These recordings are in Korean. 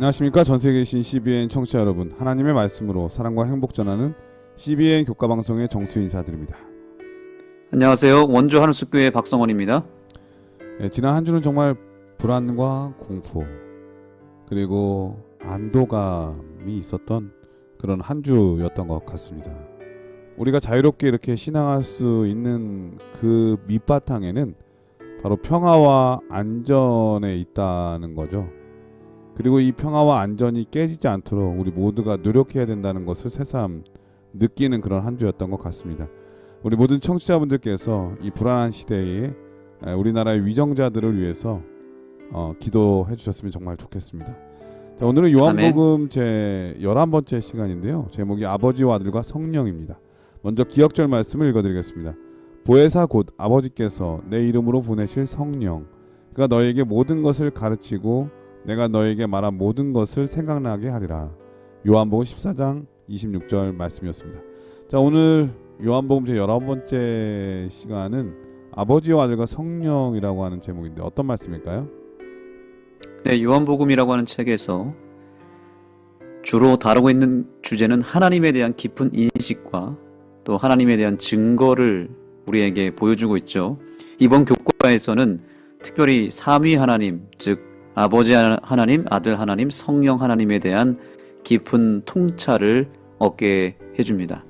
안녕하십니까. 전세계에 계신 CBN 청취자 여러분, 하나님의 말씀으로 사랑과 행복 전하는 CBN 교과방송의 정수 인사드립니다. 안녕하세요. 원주 하늘숲교회 박성원입니다. 지난 한 주는 정말 불안과 공포 그리고 안도감이 있었던 그런 한 주였던 것 같습니다. 우리가 자유롭게 이렇게 신앙할 수 있는 그 밑바탕에는 바로 평화와 안전에 있다는 거죠. 그리고 이 평화와 안전이 깨지지 않도록 우리 모두가 노력해야 된다는 것을 새삼 느끼는 그런 한 주였던 것 같습니다. 우리 모든 청취자분들께서 이 불안한 시대에 우리나라의 위정자들을 위해서 기도해 주셨으면 정말 좋겠습니다. 자, 오늘은 요한복음 제 11번째 시간인데요. 제목이 아버지와 아들과 성령입니다. 먼저 기억절 말씀을 읽어드리겠습니다. 보혜사 곧 아버지께서 내 이름으로 보내실 성령, 그가 너에게 모든 것을 가르치고 내가 너에게 말한 모든 것을 생각나게 하리라. 요한복음 14장 26절 말씀이었습니다. 자, 오늘 요한복음 제 11번째 시간은 아버지와 아들과 성령이라고 하는 제목인데 어떤 말씀일까요? 네, 요한복음이라고 하는 책에서 주로 다루고 있는 주제는 하나님에 대한 깊은 인식과 또 하나님에 대한 증거를 우리에게 보여주고 있죠. 이번 교과에서는 특별히 삼위 하나님, 즉 아버지 하나님, 아들 하나님, 성령 하나님에 대한 깊은 통찰을 얻게 해줍니다.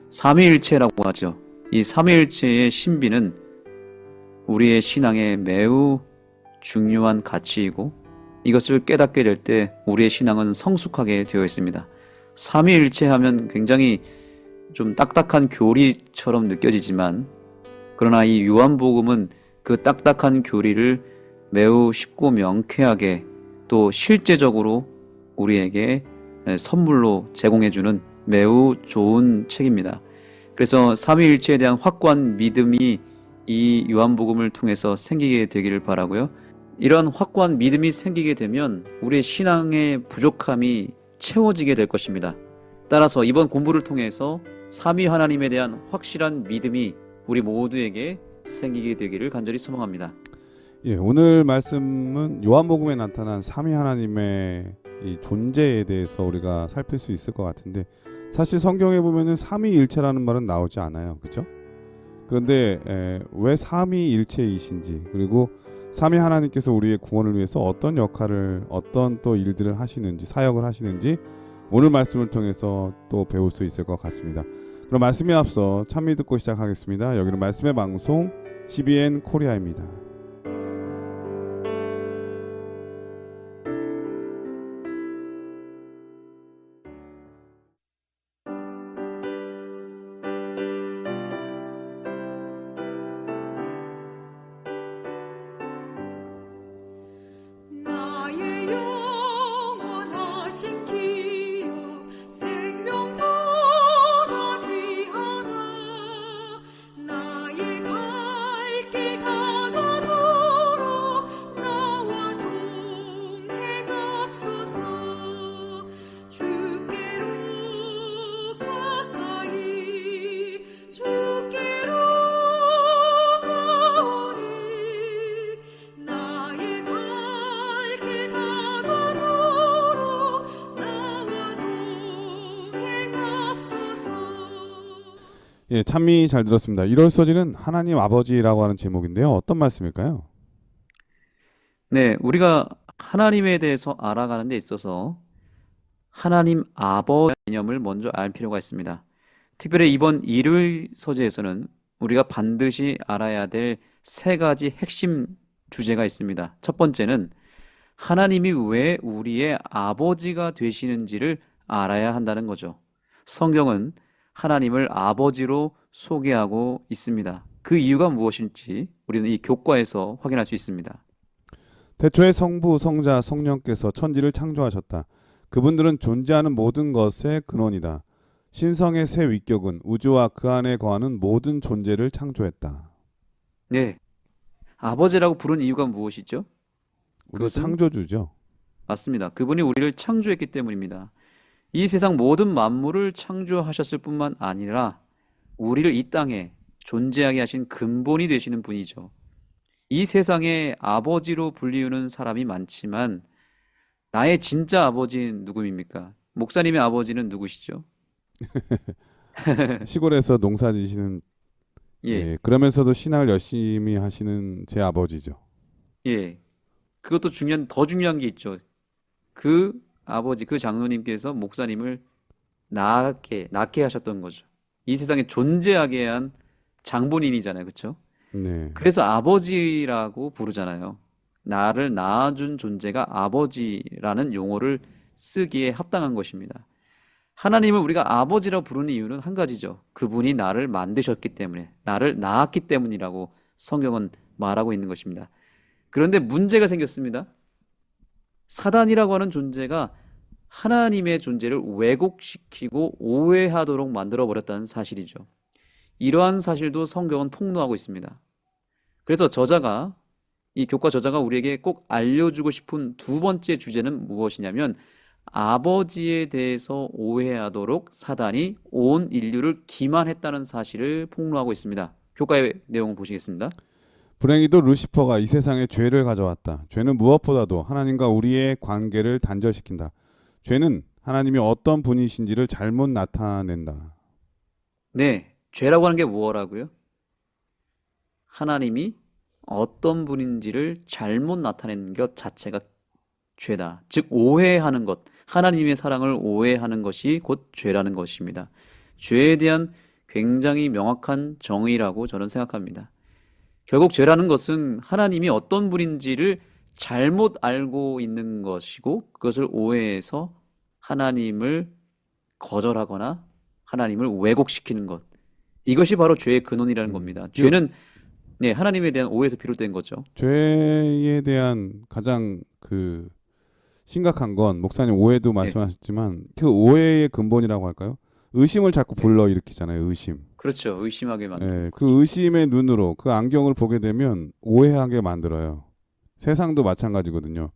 삼위일체라고 하죠. 이 삼위일체의 신비는 우리의 신앙에 매우 중요한 가치이고 이것을 깨닫게 될 때 우리의 신앙은 성숙하게 되어 있습니다. 삼위일체 하면 굉장히 좀 딱딱한 교리처럼 느껴지지만 그러나 이 요한복음은 그 딱딱한 교리를 매우 쉽고 명쾌하게 또 실제적으로 우리에게 선물로 제공해주는 매우 좋은 책입니다. 그래서 삼위일체에 대한 확고한 믿음이 이 요한복음을 통해서 생기게 되기를 바라고요. 이런 확고한 믿음이 생기게 되면 우리의 신앙의 부족함이 채워지게 될 것입니다. 따라서 이번 공부를 통해서 삼위 하나님에 대한 확실한 믿음이 우리 모두에게 생기게 되기를 간절히 소망합니다. 예, 오늘 말씀은 요한복음에 나타난 삼위 하나님의 이 존재에 대해서 우리가 살필 수 있을 것 같은데 사실 성경에 보면은 삼위일체라는 말은 나오지 않아요, 그렇죠? 그런데 왜 삼위일체이신지 그리고 삼위 하나님께서 우리의 구원을 위해서 어떤 역할을 어떤 또 일들을 하시는지 사역을 하시는지 오늘 말씀을 통해서 또 배울 수 있을 것 같습니다. 그럼 말씀에 앞서 찬미 듣고 시작하겠습니다. 여기는 말씀의 방송 CBN 코리아입니다. 나의 영원하신 기업 생명보다 귀하다. 나의 갈 길 다가도록 나와 동행하소서. 주께로 가까이 주께로 가오니 나의 갈 길 다가도록 나와 동행하소서. 예, 찬미 잘 들었습니다. 1월 소지는 하나님 아버지라고 하는 제목인데요. 어떤 말씀일까요? 네, 우리가 하나님에 대해서 알아가는 데 있어서 하나님 아버지 개념을 먼저 알 필요가 있습니다. 특별히 이번 일요일 서재에서는 우리가 반드시 알아야 될 세 가지 핵심 주제가 있습니다. 첫 번째는 하나님이 왜 우리의 아버지가 되시는지를 알아야 한다는 거죠. 성경은 하나님을 아버지로 소개하고 있습니다. 그 이유가 무엇일지 우리는 이 교과에서 확인할 수 있습니다. 태초에 성부, 성자, 성령께서 천지를 창조하셨다. 그분들은 존재하는 모든 것의 근원이다. 신성의 새 위격은 우주와 그 안에 거하는 모든 존재를 창조했다. 네, 아버지라고 부른 이유가 무엇이죠? 우리 그것은 창조주죠. 맞습니다. 그분이 우리를 창조했기 때문입니다. 이 세상 모든 만물을 창조하셨을 뿐만 아니라 우리를 이 땅에 존재하게 하신 근본이 되시는 분이죠. 이 세상에 아버지로 불리우는 사람이 많지만 나의 진짜 아버지는 누구입니까? 목사님의 아버지는 누구시죠? 시골에서 농사 지시는 예, 예, 그러면서도 신앙을 열심히 하시는 제 아버지죠. 예. 그것도 더 중요한 게 있죠. 그 아버지, 그 장로님께서 목사님을 낳게 하셨던 거죠. 이 세상에 존재하게 한 장본인이잖아요. 그렇죠? 네. 그래서 아버지라고 부르잖아요. 나를 낳아준 존재가 아버지라는 용어를 쓰기에 합당한 것입니다. 하나님을 우리가 아버지라고 부르는 이유는 한 가지죠. 그분이 나를 만드셨기 때문에, 나를 낳았기 때문이라고 성경은 말하고 있는 것입니다. 그런데 문제가 생겼습니다. 사단이라고 하는 존재가 하나님의 존재를 왜곡시키고 오해하도록 만들어버렸다는 사실이죠. 이러한 사실도 성경은 폭로하고 있습니다. 그래서 이 교과 저자가 우리에게 꼭 알려주고 싶은 두 번째 주제는 무엇이냐면 아버지에 대해서 오해하도록 사단이 온 인류를 기만했다는 사실을 폭로하고 있습니다. 교과의 내용을 보시겠습니다. 불행히도 루시퍼가 이 세상에 죄를 가져왔다. 죄는 무엇보다도 하나님과 우리의 관계를 단절시킨다. 죄는 하나님이 어떤 분이신지를 잘못 나타낸다. 네, 죄라고 하는 게 뭐라고요? 하나님이 어떤 분인지를 잘못 나타내는 것 자체가 죄다. 즉 오해하는 것, 하나님의 사랑을 오해하는 것이 곧 죄라는 것입니다. 죄에 대한 굉장히 명확한 정의라고 저는 생각합니다. 결국 죄라는 것은 하나님이 어떤 분인지를 잘못 알고 있는 것이고 그것을 오해해서 하나님을 거절하거나 하나님을 왜곡시키는 것. 이것이 바로 죄의 근원이라는 겁니다. 죄는 네, 하나님에 대한 오해에서 비롯된 거죠. 죄에 대한 가장 심각한 건 목사님 오해도 네. 말씀하셨지만 그 오해의 근본이라고 할까요? 의심을 자꾸 불러일으키잖아요. 의심. 그렇죠. 의심하게 만드는 예, 그 의심의 눈으로 그 안경을 보게 되면 오해하게 만들어요. 세상도 마찬가지거든요.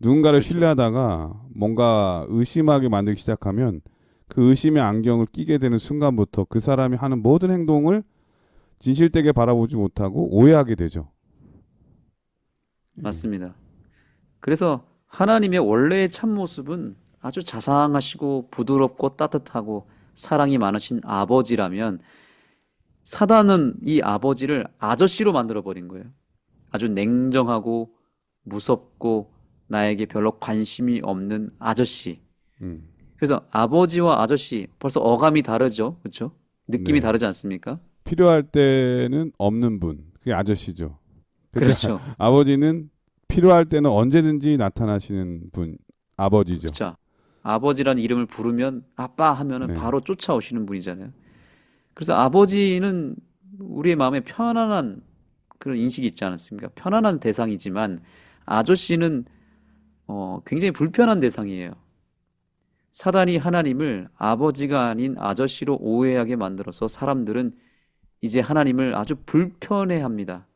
누군가를 그렇죠. 신뢰하다가 뭔가 의심하게 만들기 시작하면 그 의심의 안경을 끼게 되는 순간부터 그 사람이 하는 모든 행동을 진실되게 바라보지 못하고 오해하게 되죠. 맞습니다. 그래서 하나님의 원래의 참모습은 아주 자상하시고 부드럽고 따뜻하고 사랑이 많으신 아버지라면 사단은 이 아버지를 아저씨로 만들어버린 거예요. 아주 냉정하고 무섭고 나에게 별로 관심이 없는 아저씨. 음. 그래서 아버지와 아저씨 벌써 어감이 다르죠. 그렇죠? 느낌이 네. 다르지 않습니까? 필요할 때는 없는 분. 그게 아저씨죠. 근데 그렇죠. 아버지는 필요할 때는 언제든지 나타나시는 분. 아버지죠. 그렇죠. 아버지라는 이름을 부르면 아빠 하면은 네. 바로 쫓아오시는 분이잖아요. 그래서 아버지는 우리의 마음에 편안한 그런 인식이 있지 않습니까? 편안한 대상이지만 아저씨는 굉장히 불편한 대상이에요. 사단이 하나님을 아버지가 아닌 아저씨로 오해하게 만들어서 사람들은 이제 하나님을 아주 불편해합니다.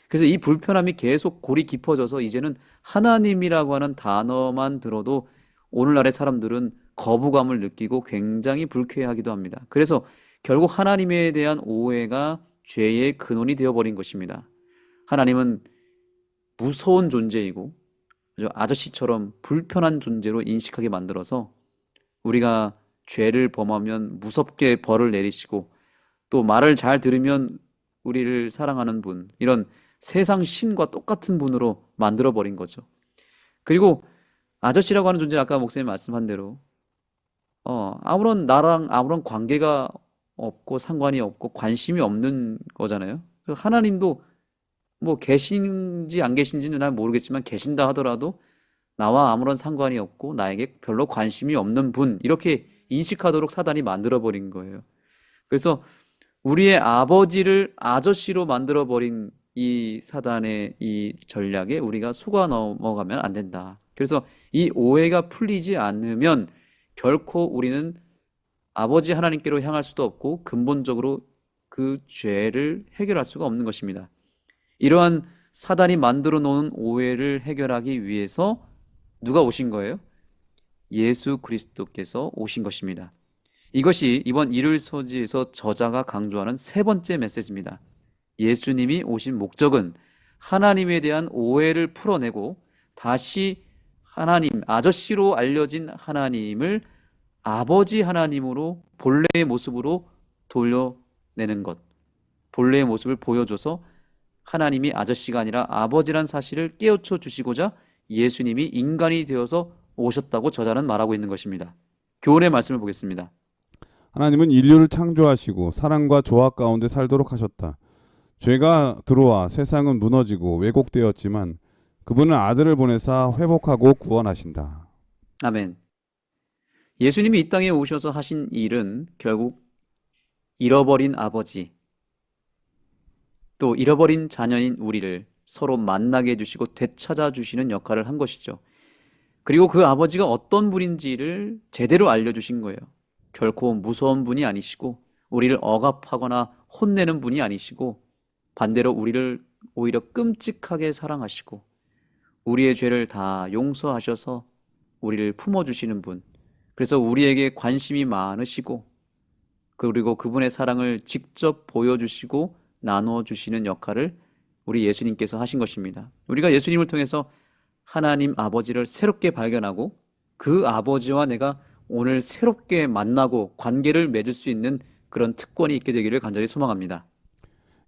그래서 이 불편함이 계속 골이 깊어져서 이제는 하나님이라고 하는 단어만 들어도 오늘날의 사람들은 거부감을 느끼고 굉장히 불쾌하기도 합니다. 그래서 결국 하나님에 대한 오해가 죄의 근원이 되어버린 것입니다. 하나님은 무서운 존재이고 아저씨처럼 불편한 존재로 인식하게 만들어서 우리가 죄를 범하면 무섭게 벌을 내리시고 또 말을 잘 들으면 우리를 사랑하는 분, 이런 세상 신과 똑같은 분으로 만들어버린 거죠. 그리고 아저씨라고 하는 존재는 아까 목사님 말씀한 대로 나랑 아무런 관계가 없고 상관이 없고 관심이 없는 거잖아요. 하나님도 뭐 계신지 안 계신지는 난 모르겠지만 계신다 하더라도 나와 아무런 상관이 없고 나에게 별로 관심이 없는 분, 이렇게 인식하도록 사단이 만들어버린 거예요. 그래서 우리의 아버지를 아저씨로 만들어버린 이 사단의 이 전략에 우리가 속아 넘어가면 안 된다. 그래서 이 오해가 풀리지 않으면 결코 우리는 아버지 하나님께로 향할 수도 없고 근본적으로 그 죄를 해결할 수가 없는 것입니다. 이러한 사단이 만들어 놓은 오해를 해결하기 위해서 누가 오신 거예요? 예수 그리스도께서 오신 것입니다. 이것이 이번 일요일 서지에서 저자가 강조하는 세 번째 메시지입니다. 예수님이 오신 목적은 하나님에 대한 오해를 풀어내고 다시 하나님, 아저씨로 알려진 하나님을 아버지 하나님으로 본래의 모습으로 돌려내는 것, 본래의 모습을 보여줘서 하나님이 아저씨가 아니라 아버지란 사실을 깨우쳐 주시고자 예수님이 인간이 되어서 오셨다고 저자는 말하고 있는 것입니다. 교훈의 말씀을 보겠습니다. 하나님은 인류를 창조하시고 사랑과 조화 가운데 살도록 하셨다. 죄가 들어와 세상은 무너지고 왜곡되었지만 그분은 아들을 보내사 회복하고 구원하신다. 아멘. 예수님이 이 땅에 오셔서 하신 일은 결국 잃어버린 아버지, 또 잃어버린 자녀인 우리를 서로 만나게 해주시고 되찾아 주시는 역할을 한 것이죠. 그리고 그 아버지가 어떤 분인지를 제대로 알려주신 거예요. 결코 무서운 분이 아니시고 우리를 억압하거나 혼내는 분이 아니시고 반대로 우리를 오히려 끔찍하게 사랑하시고 우리의 죄를 다 용서하셔서 우리를 품어주시는 분. 그래서 우리에게 관심이 많으시고 그리고 그분의 사랑을 직접 보여주시고 나눠주시는 역할을 우리 예수님께서 하신 것입니다. 우리가 예수님을 통해서 하나님 아버지를 새롭게 발견하고 그 아버지와 내가 오늘 새롭게 만나고 관계를 맺을 수 있는 그런 특권이 있게 되기를 간절히 소망합니다.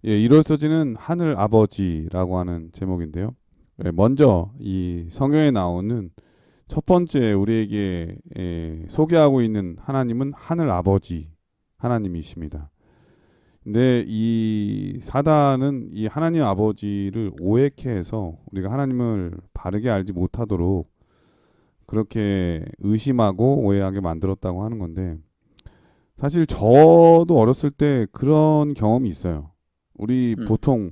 예, 이럴서지는 하늘 아버지라고 하는 제목인데요. 예, 먼저 이 성경에 나오는 첫 번째 우리에게 소개하고 있는 하나님은 하늘 아버지 하나님이십니다. 근데 이 사단은 이 하나님 아버지를 오해케 해서 우리가 하나님을 바르게 알지 못하도록 그렇게 의심하고 오해하게 만들었다고 하는 건데, 사실 저도 어렸을 때 그런 경험이 있어요. 우리 보통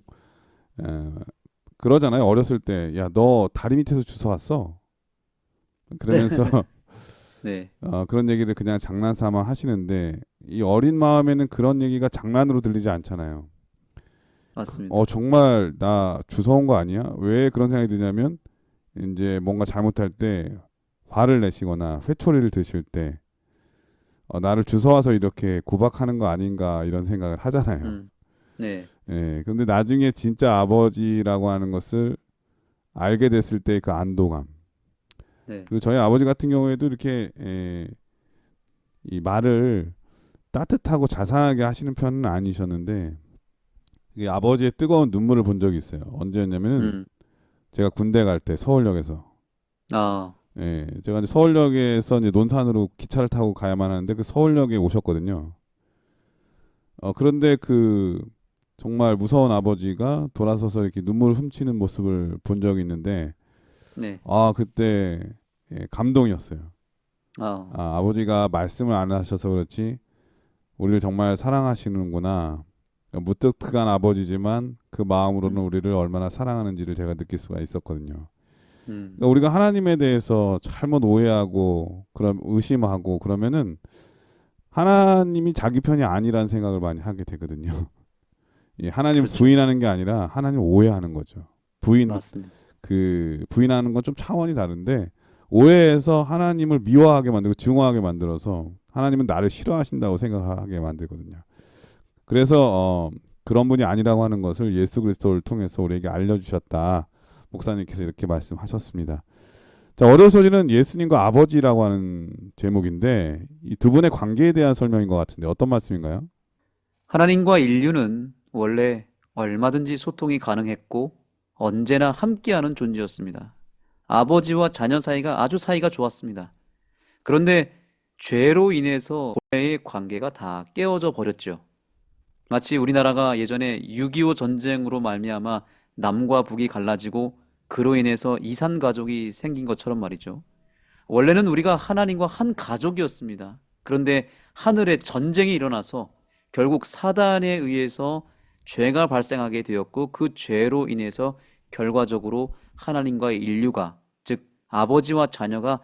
그러잖아요. 어렸을 때, 야, 너 다리 밑에서 주워 왔어? 그러면서 네, 그런 얘기를 그냥 장난삼아 하시는데, 이 어린 마음에는 그런 얘기가 장난으로 들리지 않잖아요. 맞습니다. 정말 나 주워온 거 아니야? 왜 그런 생각이 드냐면, 이제 뭔가 잘못할 때 화를 내시거나 회초리를 드실 때 나를 주워와서 이렇게 구박하는 거 아닌가 이런 생각을 하잖아요. 네, 예, 그런데 나중에 진짜 아버지라고 하는 것을 알게 됐을 때 그 안도감. 네, 그리고 저희 아버지 같은 경우에도 이렇게 이 말을 따뜻하고 자상하게 하시는 편은 아니셨는데, 이 아버지의 뜨거운 눈물을 본 적이 있어요. 언제였냐면은 제가 군대 갈 때 서울역에서, 아, 예, 제가 이제 서울역에서 이제 논산으로 기차를 타고 가야만 하는데 그 서울역에 오셨거든요. 그런데 그 정말 무서운 아버지가 돌아서서 이렇게 눈물을 훔치는 모습을 본 적이 있는데, 네, 그때 감동이었어요. 아, 아버지가 말씀을 안 하셔서 그렇지 우리를 정말 사랑하시는구나. 무뚝뚝한 아버지지만 그 마음으로는 우리를 얼마나 사랑하는지를 제가 느낄 수가 있었거든요. 그러니까 우리가 하나님에 대해서 잘못 오해하고 그럼 의심하고 그러면은 하나님이 자기 편이 아니라는 생각을 많이 하게 되거든요. 예, 하나님 그렇죠. 부인하는 게 아니라 하나님 오해하는 거죠. 맞습니다. 부인하는 건 좀 차원이 다른데, 오해해서 하나님을 미워하게 만들고 증오하게 만들어서 하나님은 나를 싫어하신다고 생각하게 만들거든요. 그래서 그런 분이 아니라고 하는 것을 예수 그리스도를 통해서 우리에게 알려주셨다. 목사님께서 이렇게 말씀하셨습니다. 자, 어려서지는 예수님과 아버지라고 하는 제목인데 이 두 분의 관계에 대한 설명인 것 같은데 어떤 말씀인가요? 하나님과 인류는 원래 얼마든지 소통이 가능했고 언제나 함께하는 존재였습니다. 아버지와 자녀 사이가 아주 사이가 좋았습니다. 그런데 죄로 인해서 본래의 관계가 다 깨어져 버렸죠. 마치 우리나라가 예전에 6.25 전쟁으로 말미암아 남과 북이 갈라지고 그로 인해서 이산 가족이 생긴 것처럼 말이죠. 원래는 우리가 하나님과 한 가족이었습니다. 그런데 하늘에 전쟁이 일어나서 결국 사단에 의해서 죄가 발생하게 되었고 그 죄로 인해서 결과적으로 하나님과의 인류가, 즉 아버지와 자녀가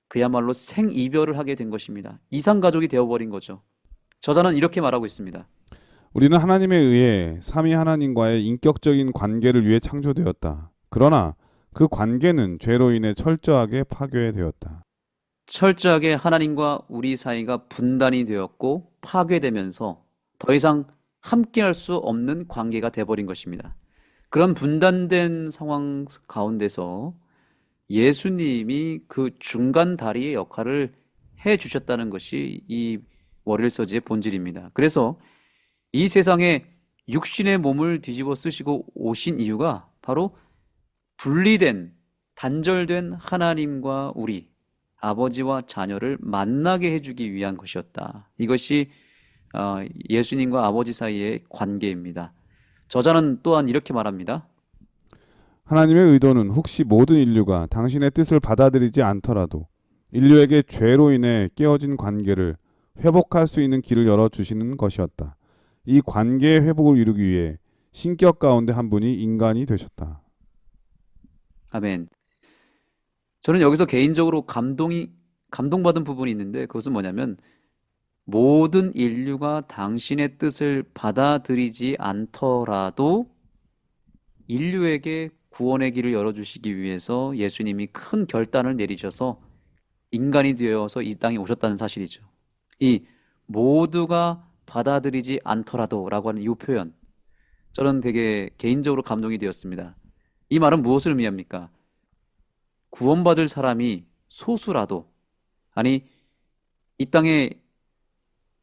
그야말로 생이별을 하게 된 것입니다. 이산 가족이 되어버린 거죠. 저자는 이렇게 말하고 있습니다. 우리는 하나님에 의해 삼위 하나님과의 인격적인 관계를 위해 창조되었다. 그러나 그 관계는 죄로 인해 철저하게 파괴되었다. 철저하게 하나님과 우리 사이가 분단이 되었고 파괴되면서 더 이상 함께할 수 없는 관계가 되어버린 것입니다. 그런 분단된 상황 가운데서 예수님이 그 중간 다리의 역할을 해 주셨다는 것이 이 월요일서지의 본질입니다. 그래서 이 세상에 육신의 몸을 뒤집어 쓰시고 오신 이유가 바로 분리된, 단절된 하나님과 우리, 아버지와 자녀를 만나게 해주기 위한 것이었다. 이것이 예수님과 아버지 사이의 관계입니다. 저자는 또한 이렇게 말합니다. 하나님의 의도는 혹시 모든 인류가 당신의 뜻을 받아들이지 않더라도 인류에게 죄로 인해 깨어진 관계를 회복할 수 있는 길을 열어주시는 것이었다. 이 관계의 회복을 이루기 위해 신격 가운데 한 분이 인간이 되셨다. 아멘. 저는 여기서 개인적으로 감동받은 부분이 있는데 그것은 뭐냐면 모든 인류가 당신의 뜻을 받아들이지 않더라도 인류에게 구원의 길을 열어주시기 위해서 예수님이 큰 결단을 내리셔서 인간이 되어서 이 땅에 오셨다는 사실이죠. 이 모두가 받아들이지 않더라도 라고 하는 이 표현, 저는 되게 개인적으로 감동이 되었습니다. 이 말은 무엇을 의미합니까? 구원받을 사람이 소수라도, 아니, 이 땅에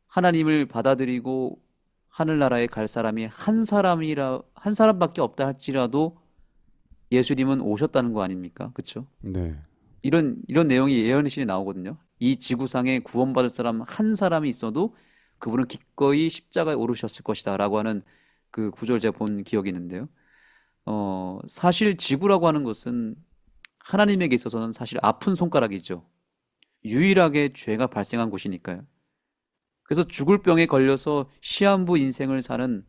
하나님을 받아들이고 하늘나라에 갈 사람이 한 사람밖에 없다 할지라도 예수님은 오셨다는 거 아닙니까? 그렇죠? 네. 이런 내용이 예언의 나오거든요. 이 지구상에 구원받을 사람 한 사람이 있어도 그분은 기꺼이 십자가에 오르셨을 것이다라고 하는 그 구절 제가 본 기억이 있는데요. 사실 지구라고 하는 것은 하나님에게 있어서는 사실 아픈 손가락이죠. 유일하게 죄가 발생한 곳이니까요. 그래서 죽을 병에 걸려서 시한부 인생을 사는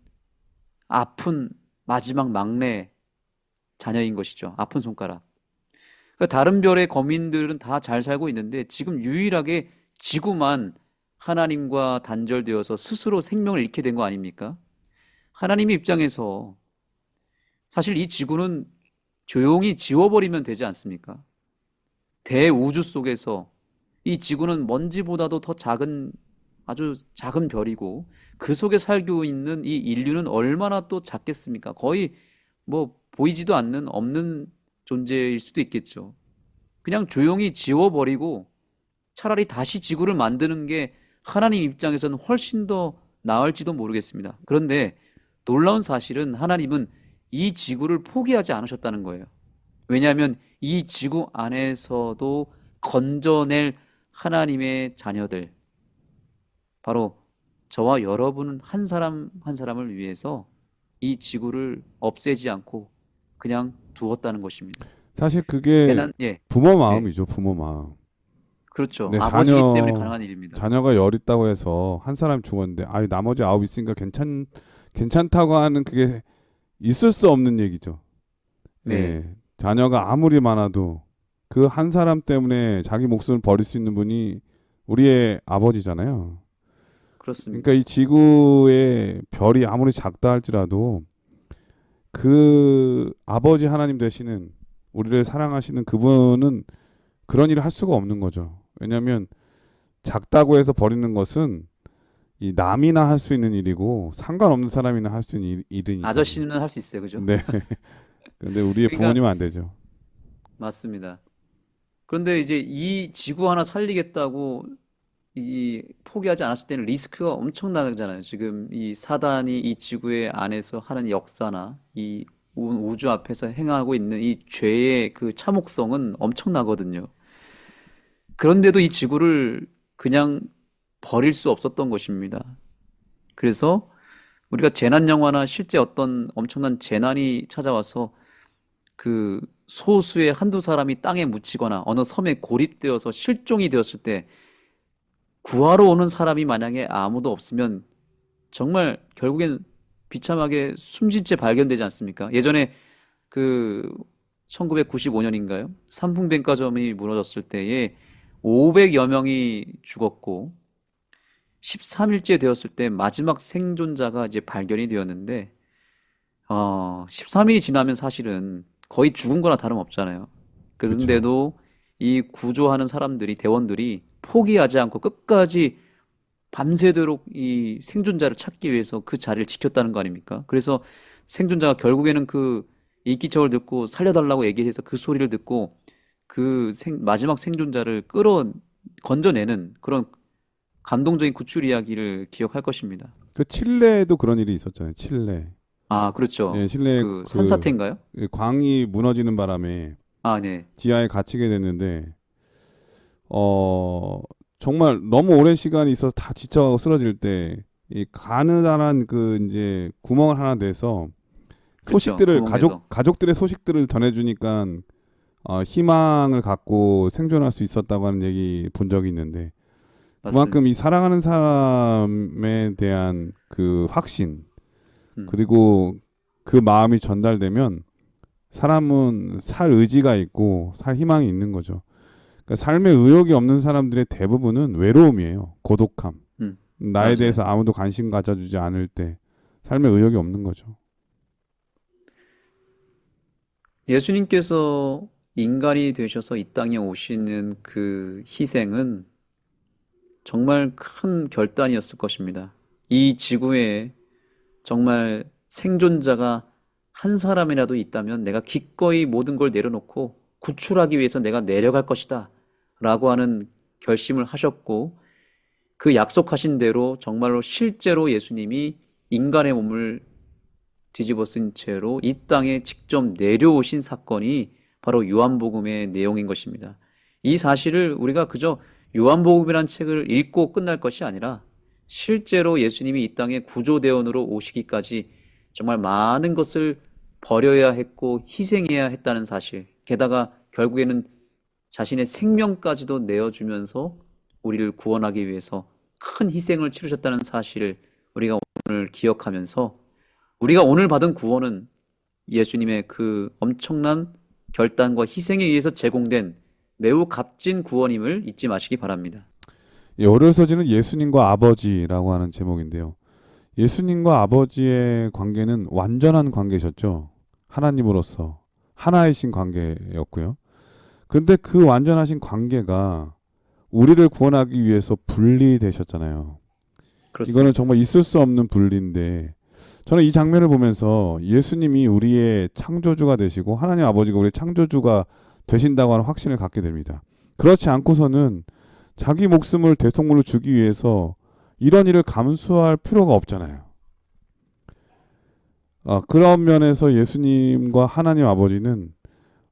아픈 마지막 막내 자녀인 것이죠. 아픈 손가락. 그러니까 다른 별의 거민들은 다 잘 살고 있는데 지금 유일하게 지구만 하나님과 단절되어서 스스로 생명을 잃게 된 거 아닙니까? 하나님의 입장에서 사실 이 지구는 조용히 지워버리면 되지 않습니까? 대우주 속에서 이 지구는 먼지보다도 더 작은, 아주 작은 별이고 그 속에 살고 있는 이 인류는 얼마나 또 작겠습니까? 거의 뭐 보이지도 않는 없는 존재일 수도 있겠죠. 그냥 조용히 지워버리고 차라리 다시 지구를 만드는 게 하나님 입장에서는 훨씬 더 나을지도 모르겠습니다. 그런데 놀라운 사실은 하나님은 이 지구를 포기하지 않으셨다는 거예요. 왜냐하면 이 지구 안에서도 건져낼 하나님의 자녀들, 바로 저와 여러분 한 사람 한 사람을 위해서 이 지구를 없애지 않고 그냥 두었다는 것입니다. 사실 그게 예, 부모 마음이죠. 부모 마음. 그렇죠. 네, 아버지이기 때문에 가능한 일입니다. 자녀가 열 있다고 해서 한 사람 죽었는데 나머지 9 있으니까 괜찮다고 하는 그게 있을 수 없는 얘기죠. 네. 예. 자녀가 아무리 많아도 그 한 사람 때문에 자기 목숨을 버릴 수 있는 분이 우리의 아버지잖아요. 그렇습니다. 그러니까 이 지구의 별이 아무리 작다 할지라도 그 아버지 하나님 되시는 우리를 사랑하시는 그분은 그런 일을 할 수가 없는 거죠. 왜냐하면 작다고 해서 버리는 것은 이 남이나 할 수 있는 일이고 상관없는 사람이나 할 수 있는 일이니까. 아저씨는 할 수 있어요, 그죠? 네. 그런데 우리의 그러니까 부모님은 안 되죠. 맞습니다. 그런데 이제 이 지구 하나 살리겠다고 이 포기하지 않았을 때는 리스크가 엄청나잖아요. 지금 이 사단이 이 지구의 안에서 하는 역사나 이 우주 앞에서 행하고 있는 이 죄의 그 참혹성은 엄청나거든요. 그런데도 이 지구를 그냥 버릴 수 없었던 것입니다. 그래서 우리가 재난 영화나 실제 어떤 엄청난 재난이 찾아와서 그 소수의 한두 사람이 땅에 묻히거나 어느 섬에 고립되어서 실종이 되었을 때 구하러 오는 사람이 만약에 아무도 없으면 정말 결국엔 비참하게 숨진 채 발견되지 않습니까? 예전에 그 1995년인가요? 삼풍백화점이 무너졌을 때에 500여 명이 죽었고 13일째 되었을 때 마지막 생존자가 이제 발견이 되었는데 13일이 지나면 사실은 거의 죽은 거나 다름없잖아요. 그런데도 이 구조하는 사람들이, 대원들이 포기하지 않고 끝까지 밤새도록 이 생존자를 찾기 위해서 그 자리를 지켰다는 거 아닙니까? 그래서 생존자가 결국에는 그 인기척을 듣고 살려달라고 얘기해서 그 소리를 듣고 그 마지막 생존자를 건져내는 그런 감동적인 구출 이야기를 기억할 것입니다. 그 칠레에도 그런 일이 있었잖아요. 칠레. 아, 그렇죠. 예, 칠레 그 그 산사태인가요? 광이 무너지는 바람에 아, 네. 지하에 갇히게 됐는데 정말 너무 오랜 시간이 있어서 다 지쳐가고 쓰러질 때 이 가느다란 그 이제 구멍을 하나 내서 그쵸. 소식들을 구멍에서. 가족들의 소식들을 전해주니까 희망을 갖고 생존할 수 있었다고 하는 얘기 본 적이 있는데 맞습니다. 그만큼 이 사랑하는 사람에 대한 그 확신 음, 그리고 그 마음이 전달되면 사람은 살 의지가 있고 살 희망이 있는 거죠. 그러니까 삶에 의욕이 없는 사람들의 대부분은 외로움이에요. 고독함. 음, 나에 맞아요. 대해서 아무도 관심 가져주지 않을 때 삶에 의욕이 없는 거죠. 예수님께서 인간이 되셔서 이 땅에 오시는 그 희생은 정말 큰 결단이었을 것입니다. 이 지구에 정말 생존자가 한 사람이라도 있다면 내가 기꺼이 모든 걸 내려놓고 구출하기 위해서 내가 내려갈 것이다. 라고 하는 결심을 하셨고 그 약속하신 대로 정말로 실제로 예수님이 인간의 몸을 뒤집어 쓴 채로 이 땅에 직접 내려오신 사건이 바로 요한복음의 내용인 것입니다. 이 사실을 우리가 그저 요한복음이란 책을 읽고 끝날 것이 아니라 실제로 예수님이 이 땅에 구조대원으로 오시기까지 정말 많은 것을 버려야 했고 희생해야 했다는 사실, 게다가 결국에는 자신의 생명까지도 내어주면서 우리를 구원하기 위해서 큰 희생을 치르셨다는 사실을 우리가 오늘 기억하면서 우리가 오늘 받은 구원은 예수님의 그 엄청난 결단과 희생에 의해서 제공된 매우 값진 구원임을 잊지 마시기 바랍니다. 예, 오늘서지는 예수님과 아버지라고 하는 제목인데요. 예수님과 아버지의 관계는 완전한 관계셨죠. 하나님으로서 하나이신 관계였고요. 근데 그 완전하신 관계가 우리를 구원하기 위해서 분리되셨잖아요. 그렇습니다. 이거는 정말 있을 수 없는 분리인데 저는 이 장면을 보면서 예수님이 우리의 창조주가 되시고 하나님 아버지가 우리의 창조주가 되신다고 하는 확신을 갖게 됩니다. 그렇지 않고서는 자기 목숨을 대속물로 주기 위해서 이런 일을 감수할 필요가 없잖아요. 그런 면에서 예수님과 하나님 아버지는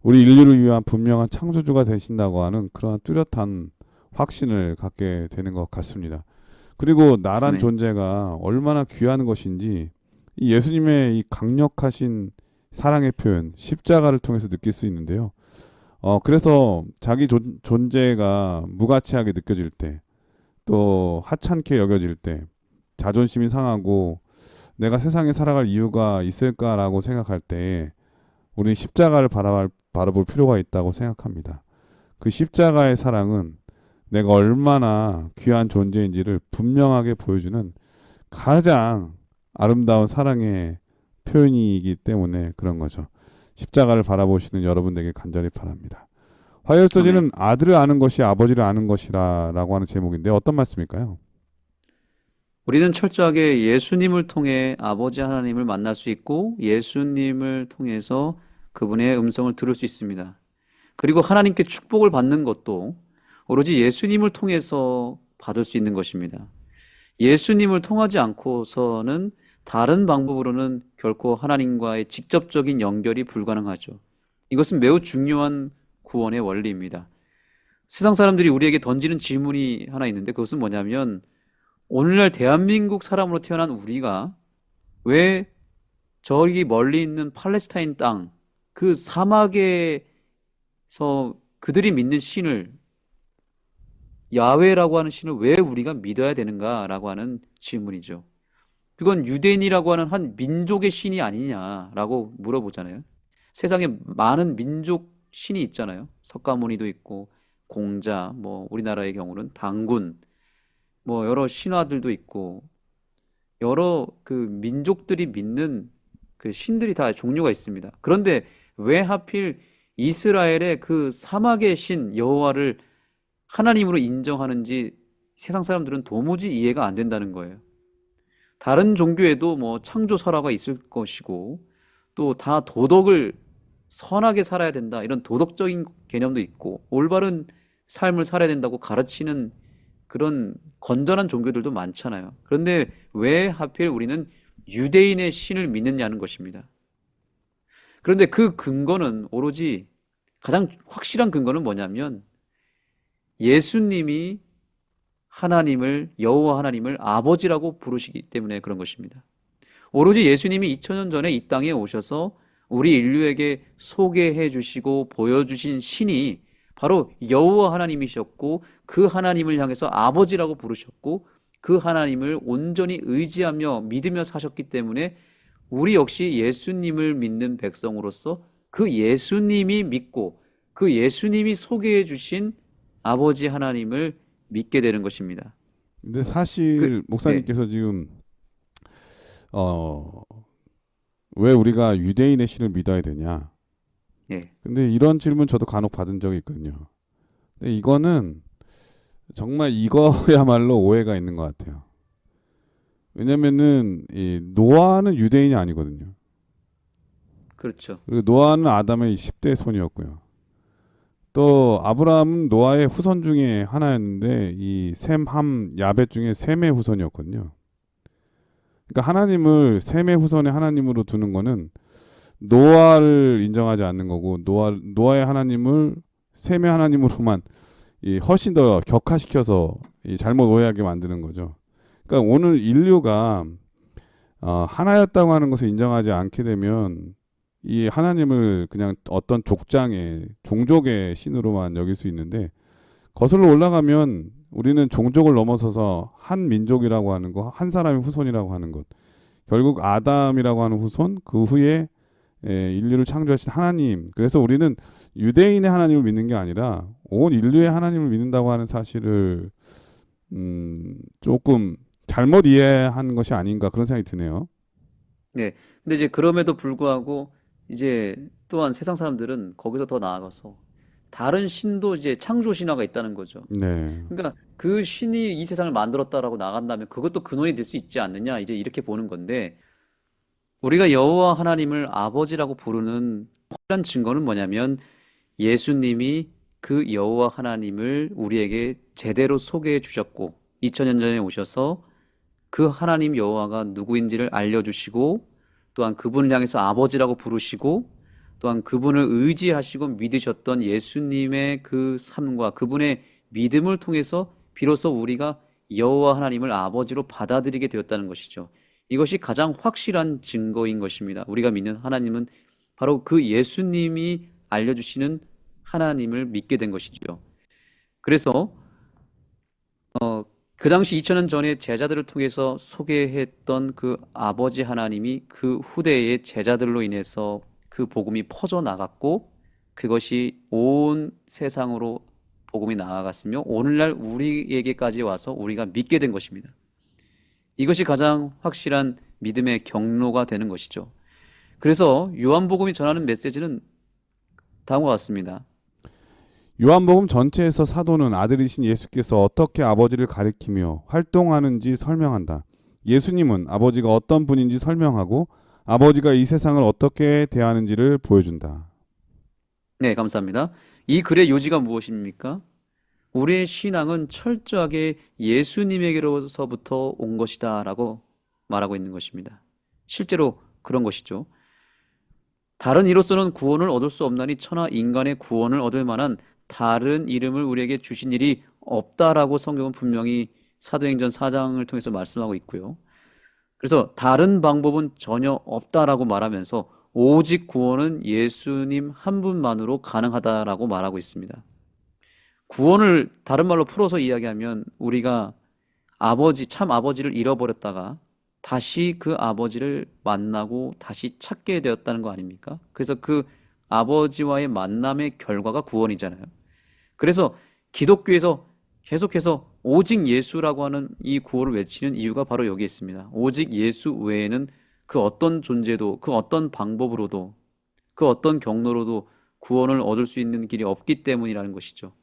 우리 인류를 위한 분명한 창조주가 되신다고 하는 그런 뚜렷한 확신을 갖게 되는 것 같습니다. 그리고 나란 아멘. 존재가 얼마나 귀한 것인지 이 예수님의 이 강력하신 사랑의 표현, 십자가를 통해서 느낄 수 있는데요. 그래서 자기 존재가 무가치하게 느껴질 때, 또 하찮게 여겨질 때, 자존심이 상하고 내가 세상에 살아갈 이유가 있을까라고 생각할 때 우리는 십자가를 바라볼 필요가 있다고 생각합니다. 그 십자가의 사랑은 내가 얼마나 귀한 존재인지를 분명하게 보여주는 가장 아름다운 사랑의 표현이기 때문에 그런 거죠. 십자가를 바라보시는 여러분 되길 간절히 바랍니다. 화요일서지는 아들을 아는 것이 아버지를 아는 것이라고 하는 제목인데 어떤 말씀일까요? 우리는 철저하게 예수님을 통해 아버지 하나님을 만날 수 있고 예수님을 통해서 그분의 음성을 들을 수 있습니다. 그리고 하나님께 축복을 받는 것도 오로지 예수님을 통해서 받을 수 있는 것입니다. 예수님을 통하지 않고서는 다른 방법으로는 결코 하나님과의 직접적인 연결이 불가능하죠. 이것은 매우 중요한 구원의 원리입니다. 세상 사람들이 우리에게 던지는 질문이 하나 있는데 그것은 뭐냐면 오늘날 대한민국 사람으로 태어난 우리가 왜 저기 멀리 있는 팔레스타인 땅, 그 사막에서 그들이 믿는 신을 야훼라고 하는 신을 왜 우리가 믿어야 되는가라고 하는 질문이죠. 그건 유대인이라고 하는 한 민족의 신이 아니냐라고 물어보잖아요. 세상에 많은 민족 신이 있잖아요. 석가모니도 있고 공자, 뭐 우리나라의 경우는 당군, 뭐 여러 신화들도 있고 여러 그 민족들이 믿는 그 신들이 다 종류가 있습니다. 그런데 왜 하필 이스라엘의 그 사막의 신 여호와를 하나님으로 인정하는지 세상 사람들은 도무지 이해가 안 된다는 거예요. 다른 종교에도 뭐 창조 설화가 있을 것이고 또 다 도덕을 선하게 살아야 된다. 이런 도덕적인 개념도 있고 올바른 삶을 살아야 된다고 가르치는 그런 건전한 종교들도 많잖아요. 그런데 왜 하필 우리는 유대인의 신을 믿느냐는 것입니다. 그런데 그 근거는 오로지 가장 확실한 근거는 뭐냐면 예수님이 여호와 하나님을 아버지라고 부르시기 때문에 그런 것입니다. 오로지 예수님이 2000년 전에 이 땅에 오셔서 우리 인류에게 소개해 주시고 보여주신 신이 바로 여호와 하나님이셨고 그 하나님을 향해서 아버지라고 부르셨고 그 하나님을 온전히 의지하며 믿으며 사셨기 때문에 우리 역시 예수님을 믿는 백성으로서 그 예수님이 믿고 그 예수님이 소개해 주신 아버지 하나님을 믿게 되는 것입니다. 근데 사실 네. 목사님께서 지금 왜 우리가 유대인의 신을 믿어야 되냐? 예. 근데 이런 질문 저도 간혹 받은 적이 있거든요. 근데 이거는 정말 이거야말로 오해가 있는 것 같아요. 왜냐면은 이 노아는 유대인이 아니거든요. 그렇죠. 그리고 노아는 아담의 10대 손이었고요. 또 아브라함은 노아의 후손 중에 하나였는데 이 셈, 함, 야벳 중에 셈의 후손이었거든요. 그러니까 하나님을 셈의 후손의 하나님으로 두는 거는 노아를 인정하지 않는 거고 노아의 하나님을 셈의 하나님으로만 훨씬 더 격화시켜서 잘못 오해하게 만드는 거죠. 그러니까 오늘 인류가 하나였다고 하는 것을 인정하지 않게 되면 이 하나님을 그냥 어떤 종족의 신으로만 여길 수 있는데 거슬러 올라가면 우리는 종족을 넘어서서 한 민족이라고 하는 거, 한 사람의 후손이라고 하는 것, 결국 아담이라고 하는 후손, 그 후에 인류를 창조하신 하나님. 그래서 우리는 유대인의 하나님을 믿는 게 아니라 온 인류의 하나님을 믿는다고 하는 사실을 조금 잘못 이해한 것이 아닌가 그런 생각이 드네요. 네. 근데 이제 그럼에도 불구하고 이제 또한 세상 사람들은 거기서 더 나아가서 다른 신도 이제 창조 신화가 있다는 거죠. 네. 그러니까 그 신이 이 세상을 만들었다라고 나간다면 그것도 근원이 될 수 있지 않느냐 이제 이렇게 보는 건데 우리가 여호와 하나님을 아버지라고 부르는 확실한 증거는 뭐냐면 예수님이 그 여호와 하나님을 우리에게 제대로 소개해 주셨고 2000년 전에 오셔서 그 하나님 여호와가 누구인지를 알려주시고 또한 그분을 향해서 아버지라고 부르시고 또한 그분을 의지하시고 믿으셨던 예수님의 그 삶과 그분의 믿음을 통해서 비로소 우리가 여호와 하나님을 아버지로 받아들이게 되었다는 것이죠. 이것이 가장 확실한 증거인 것입니다. 우리가 믿는 하나님은 바로 그 예수님이 알려주시는 하나님을 믿게 된 것이죠. 그래서 그 당시 2000년 전에 제자들을 통해서 소개했던 그 아버지 하나님이 그 후대의 제자들로 인해서 그 복음이 퍼져나갔고 그것이 온 세상으로 복음이 나아갔으며 오늘날 우리에게까지 와서 우리가 믿게 된 것입니다. 이것이 가장 확실한 믿음의 경로가 되는 것이죠. 그래서 요한복음이 전하는 메시지는 다음과 같습니다. 요한복음 전체에서 사도는 아들이신 예수께서 어떻게 아버지를 가리키며 활동하는지 설명한다. 예수님은 아버지가 어떤 분인지 설명하고 아버지가 이 세상을 어떻게 대하는지를 보여준다. 네, 감사합니다. 이 글의 요지가 무엇입니까? 우리의 신앙은 철저하게 예수님에게로서부터 온 것이다 라고 말하고 있는 것입니다. 실제로 그런 것이죠. 다른 이로서는 구원을 얻을 수 없나니 천하 인간의 구원을 얻을 만한 다른 이름을 우리에게 주신 일이 없다라고 성경은 분명히 사도행전 4장을 통해서 말씀하고 있고요. 그래서 다른 방법은 전혀 없다라고 말하면서 오직 구원은 예수님 한 분만으로 가능하다라고 말하고 있습니다. 구원을 다른 말로 풀어서 이야기하면 우리가 참 아버지를 잃어버렸다가 다시 그 아버지를 만나고 다시 찾게 되었다는 거 아닙니까? 그래서 그 아버지와의 만남의 결과가 구원이잖아요. 그래서 기독교에서 계속해서 오직 예수라고 하는 이 구호를 외치는 이유가 바로 여기에 있습니다. 오직 예수 외에는 그 어떤 존재도 그 어떤 방법으로도 그 어떤 경로로도 구원을 얻을 수 있는 길이 없기 때문이라는 것이죠.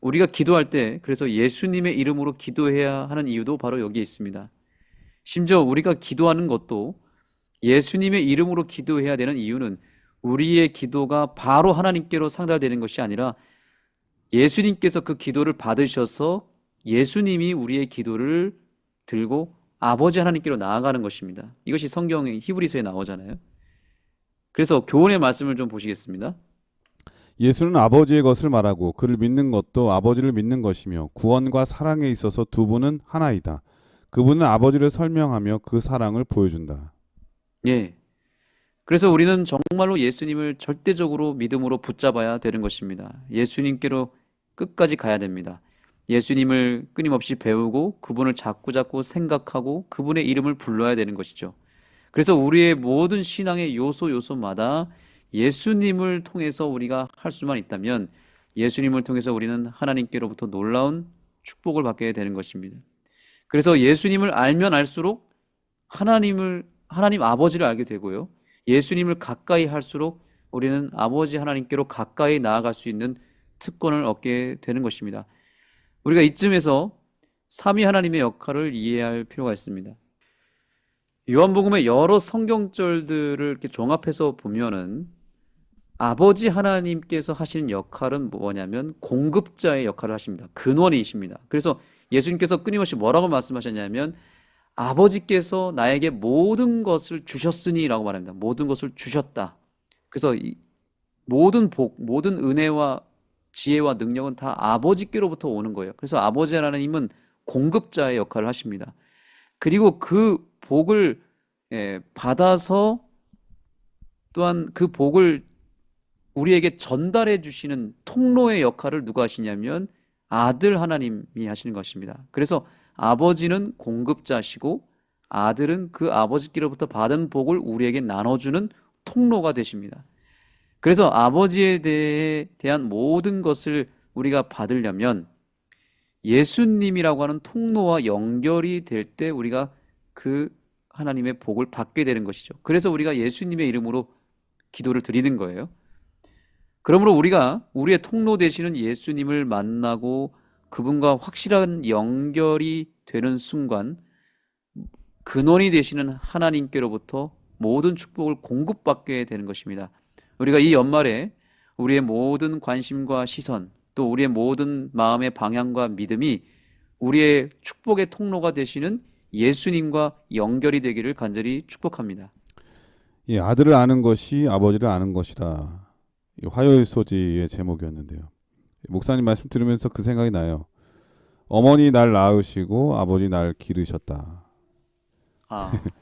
우리가 기도할 때 그래서 예수님의 이름으로 기도해야 하는 이유도 바로 여기에 있습니다. 심지어 우리가 기도하는 것도 예수님의 이름으로 기도해야 되는 이유는 우리의 기도가 바로 하나님께로 상달되는 것이 아니라 예수님께서 그 기도를 받으셔서 예수님이 우리의 기도를 들고 아버지 하나님께로 나아가는 것입니다. 이것이 성경의 히브리서에 나오잖아요. 그래서 교훈의 말씀을 좀 보시겠습니다. 예수는 아버지의 것을 말하고 그를 믿는 것도 아버지를 믿는 것이며 구원과 사랑에 있어서 두 분은 하나이다. 그분은 아버지를 설명하며 그 사랑을 보여준다. 예. 그래서 우리는 정말로 예수님을 절대적으로 믿음으로 붙잡아야 되는 것입니다. 예수님께로 끝까지 가야 됩니다. 예수님을 끊임없이 배우고 그분을 자꾸자꾸 생각하고 그분의 이름을 불러야 되는 것이죠. 그래서 우리의 모든 신앙의 요소마다 예수님을 통해서 우리가 할 수만 있다면 예수님을 통해서 우리는 하나님께로부터 놀라운 축복을 받게 되는 것입니다. 그래서 예수님을 알면 알수록 하나님 아버지를 알게 되고요. 예수님을 가까이 할수록 우리는 아버지 하나님께로 가까이 나아갈 수 있는 특권을 얻게 되는 것입니다. 우리가 이쯤에서 삼위 하나님의 역할을 이해할 필요가 있습니다. 요한복음의 여러 성경절들을 이렇게 종합해서 보면은 아버지 하나님께서 하시는 역할은 뭐냐면 공급자의 역할을 하십니다. 근원이십니다. 그래서 예수님께서 끊임없이 뭐라고 말씀하셨냐면 아버지께서 나에게 모든 것을 주셨으니 라고 말합니다. 모든 것을 주셨다. 그래서 이 모든 복, 모든 은혜와 지혜와 능력은 다 아버지께로부터 오는 거예요. 그래서 아버지 하나님은 공급자의 역할을 하십니다. 그리고 그 복을 받아서 또한 그 복을 우리에게 전달해 주시는 통로의 역할을 누가 하시냐면 아들 하나님이 하시는 것입니다. 그래서 아버지는 공급자시고 아들은 그 아버지께로부터 받은 복을 우리에게 나눠주는 통로가 되십니다. 그래서 아버지에 대한 모든 것을 우리가 받으려면 예수님이라고 하는 통로와 연결이 될 때 우리가 그 하나님의 복을 받게 되는 것이죠. 그래서 우리가 예수님의 이름으로 기도를 드리는 거예요. 그러므로 우리가 우리의 통로 되시는 예수님을 만나고 그분과 확실한 연결이 되는 순간 근원이 되시는 하나님께로부터 모든 축복을 공급받게 되는 것입니다. 우리가 이 연말에 우리의 모든 관심과 시선, 또 우리의 모든 마음의 방향과 믿음이 우리의 축복의 통로가 되시는 예수님과 연결이 되기를 간절히 축복합니다. 이 아들을 아는 것이 아버지를 아는 것이라. 이 화요일 소지의 제목이었는데요. 목사님 말씀 들으면서 그 생각이 나요. 어머니 날 낳으시고 아버지 날 기르셨다.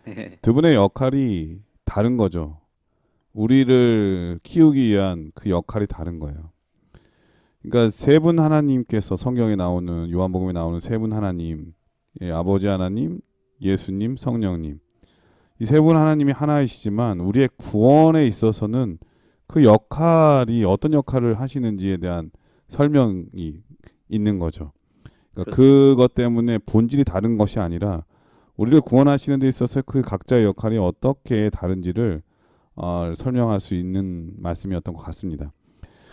네. 두 분의 역할이 다른 거죠. 우리를 키우기 위한 그 역할이 다른 거예요. 그러니까 세 분 하나님께서 성경에 나오는 요한복음에 나오는 세 분 하나님, 아버지 하나님, 예수님, 성령님. 이 세 분 하나님이 하나이시지만 우리의 구원에 있어서는 그 역할이 어떤 역할을 하시는지에 대한 설명이 있는 거죠. 그러니까 그것 때문에 본질이 다른 것이 아니라 우리를 구원하시는 데 있어서 그 각자의 역할이 어떻게 다른지를 설명할 수 있는 말씀이었던 것 같습니다.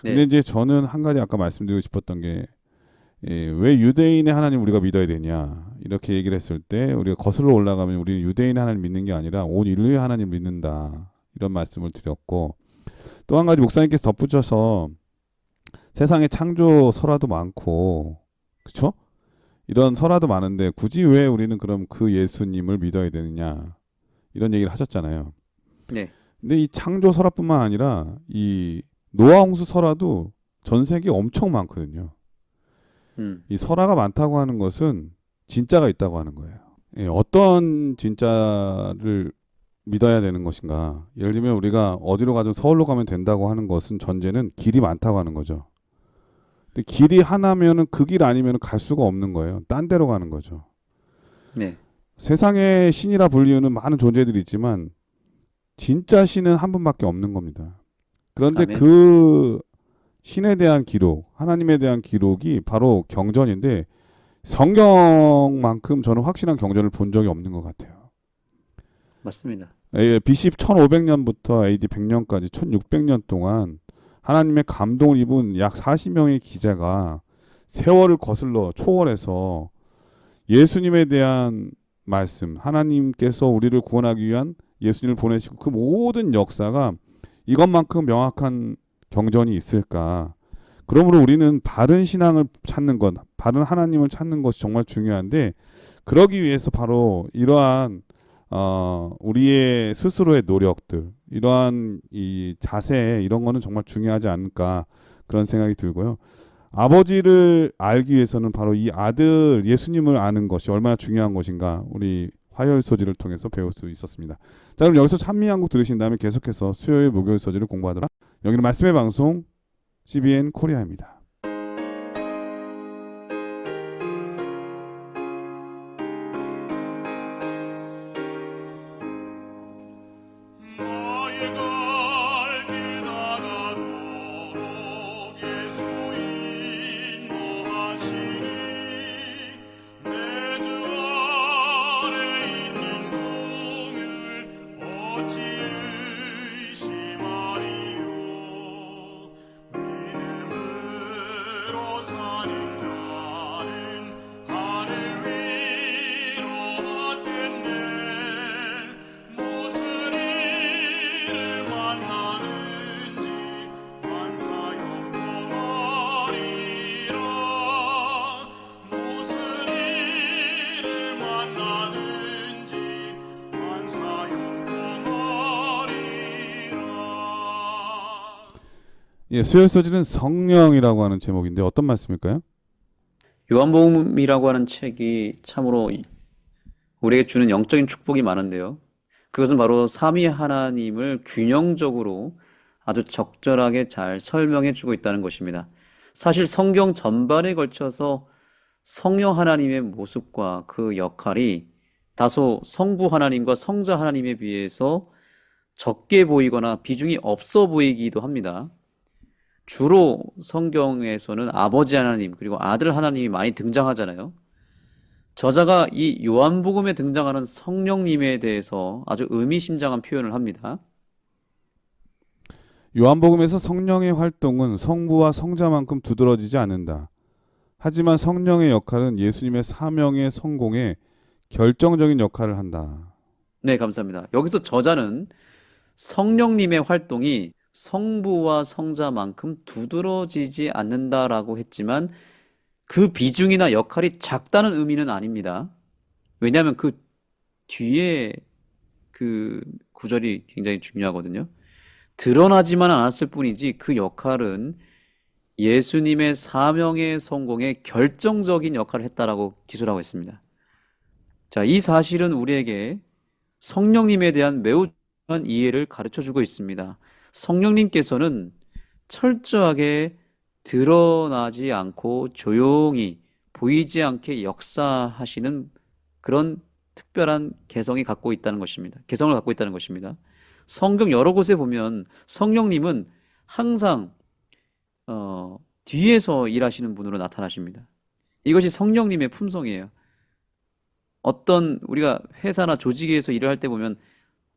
근데 이제 저는 한 가지 아까 말씀드리고 싶었던 게 왜 유대인의 하나님 우리가 믿어야 되냐 이렇게 얘기를 했을 때 우리가 거슬러 올라가면 우리는 유대인의 하나님 믿는 게 아니라 온 인류의 하나님 믿는다 이런 말씀을 드렸고 또 한 가지 목사님께서 덧붙여서 세상에 창조 설화도 많고 그렇죠? 이런 설화도 많은데 굳이 왜 우리는 그럼 그 예수님을 믿어야 되느냐 이런 얘기를 하셨잖아요. 네. 근데 이 창조 설화뿐만 아니라 이 노아 홍수 설화도 전 세계에 엄청 많거든요. 이 설화가 많다고 하는 것은 진짜가 있다고 하는 거예요. 어떤 진짜를 믿어야 되는 것인가? 예를 들면 우리가 어디로 가든 서울로 가면 된다고 하는 것은 전제는 길이 많다고 하는 거죠. 근데 길이 하나면은 그 길 아니면 갈 수가 없는 거예요. 딴 데로 가는 거죠. 네. 세상에 신이라 불리우는 많은 존재들이 있지만 진짜 신은 한 분밖에 없는 겁니다. 그런데 아멘. 그 신에 대한 기록, 하나님에 대한 기록이 바로 경전인데 성경만큼 저는 확실한 경전을 본 적이 없는 것 같아요. 맞습니다. BC 1500년부터 AD 100년까지 1600년 동안 하나님의 감동을 입은 약 40명의 기자가 세월을 거슬러 초월해서 예수님에 대한 말씀, 하나님께서 우리를 구원하기 위한 예수님을 보내시고 그 모든 역사가 이것만큼 명확한 경전이 있을까? 그러므로 우리는 바른 신앙을 찾는 것, 바른 하나님을 찾는 것이 정말 중요한데 그러기 위해서 바로 이러한 우리의 스스로의 노력들, 이러한 이 자세 이런 거는 정말 중요하지 않을까 그런 생각이 들고요. 아버지를 알기 위해서는 바로 이 아들 예수님을 아는 것이 얼마나 중요한 것인가 우리 화요일 서지를 통해서 배울 수 있었습니다. 자, 그럼 여기서 찬미 한 곡 들으신 다음에 계속해서 수요일 목요일 서지를 공부하도록. 여기는 말씀의 방송 CBN 코리아입니다. 나의 갈 길 나가도록 예수 인도하시니 내 주 안에 있는 긍휼 어찌 의심하리요. 믿음으로 사는 자는 하늘 위로 얻겠네. 무슨 일을 만나든지 만사형통하리라. 무슨 일을 만나든지 만사형통하리라. 예, 수요일 서지는 성령이라고 하는 제목인데 어떤 말씀일까요? 요한복음이라고 하는 책이 참으로 우리에게 주는 영적인 축복이 많은데요. 그것은 바로 삼위 하나님을 균형적으로 아주 적절하게 잘 설명해 주고 있다는 것입니다. 사실 성경 전반에 걸쳐서 성령 하나님의 모습과 그 역할이 다소 성부 하나님과 성자 하나님에 비해서 적게 보이거나 비중이 없어 보이기도 합니다. 주로 성경에서는 아버지 하나님 그리고 아들 하나님이 많이 등장하잖아요. 저자가 이 요한복음에 등장하는 성령님에 대해서 아주 의미심장한 표현을 합니다. 요한복음에서 성령의 활동은 성부와 성자만큼 두드러지지 않는다. 하지만 성령의 역할은 예수님의 사명의 성공에 결정적인 역할을 한다. 네, 감사합니다. 여기서 저자는 성령님의 활동이 성부와 성자만큼 두드러지지 않는다라고 했지만 그 비중이나 역할이 작다는 의미는 아닙니다. 왜냐하면 그 뒤에 그 구절이 굉장히 중요하거든요. 드러나지만 않았을 뿐이지 그 역할은 예수님의 사명의 성공에 결정적인 역할을 했다라고 기술하고 있습니다. 자, 이 사실은 우리에게 성령님에 대한 매우 중요한 이해를 가르쳐 주고 있습니다. 성령님께서는 철저하게 드러나지 않고 조용히 보이지 않게 역사하시는 그런 특별한 개성을 갖고 있다는 것입니다. 성경 여러 곳에 보면 성령님은 항상 뒤에서 일하시는 분으로 나타나십니다. 이것이 성령님의 품성이에요. 어떤 우리가 회사나 조직에서 일을 할 때 보면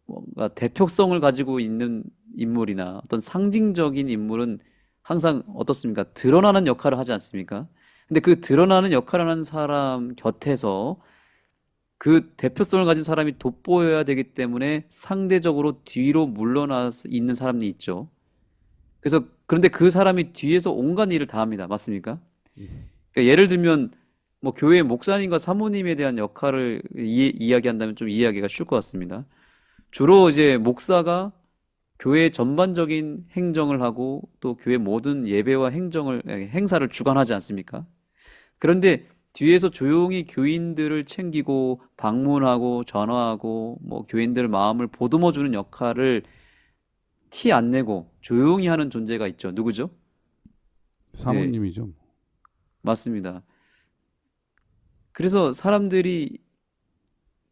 뭔가 대표성을 가지고 있는 인물이나 어떤 상징적인 인물은 항상 어떻습니까? 드러나는 역할을 하지 않습니까? 근데 그 드러나는 역할을 하는 사람 곁에서 그 대표성을 가진 사람이 돋보여야 되기 때문에 상대적으로 뒤로 물러나 있는 사람이 있죠. 그런데 그 사람이 뒤에서 온갖 일을 다 합니다. 맞습니까? 그러니까 예를 들면 뭐 교회 목사님과 사모님에 대한 역할을 이야기한다면 좀 이해하기가 쉬울 것 같습니다. 주로 이제 목사가 교회 전반적인 행정을 하고 또 교회 모든 예배와 행사를 주관하지 않습니까? 그런데 뒤에서 조용히 교인들을 챙기고 방문하고 전화하고 뭐 교인들 마음을 보듬어 주는 역할을 티 안 내고 조용히 하는 존재가 있죠. 누구죠? 사모님이죠. 맞습니다. 그래서 사람들이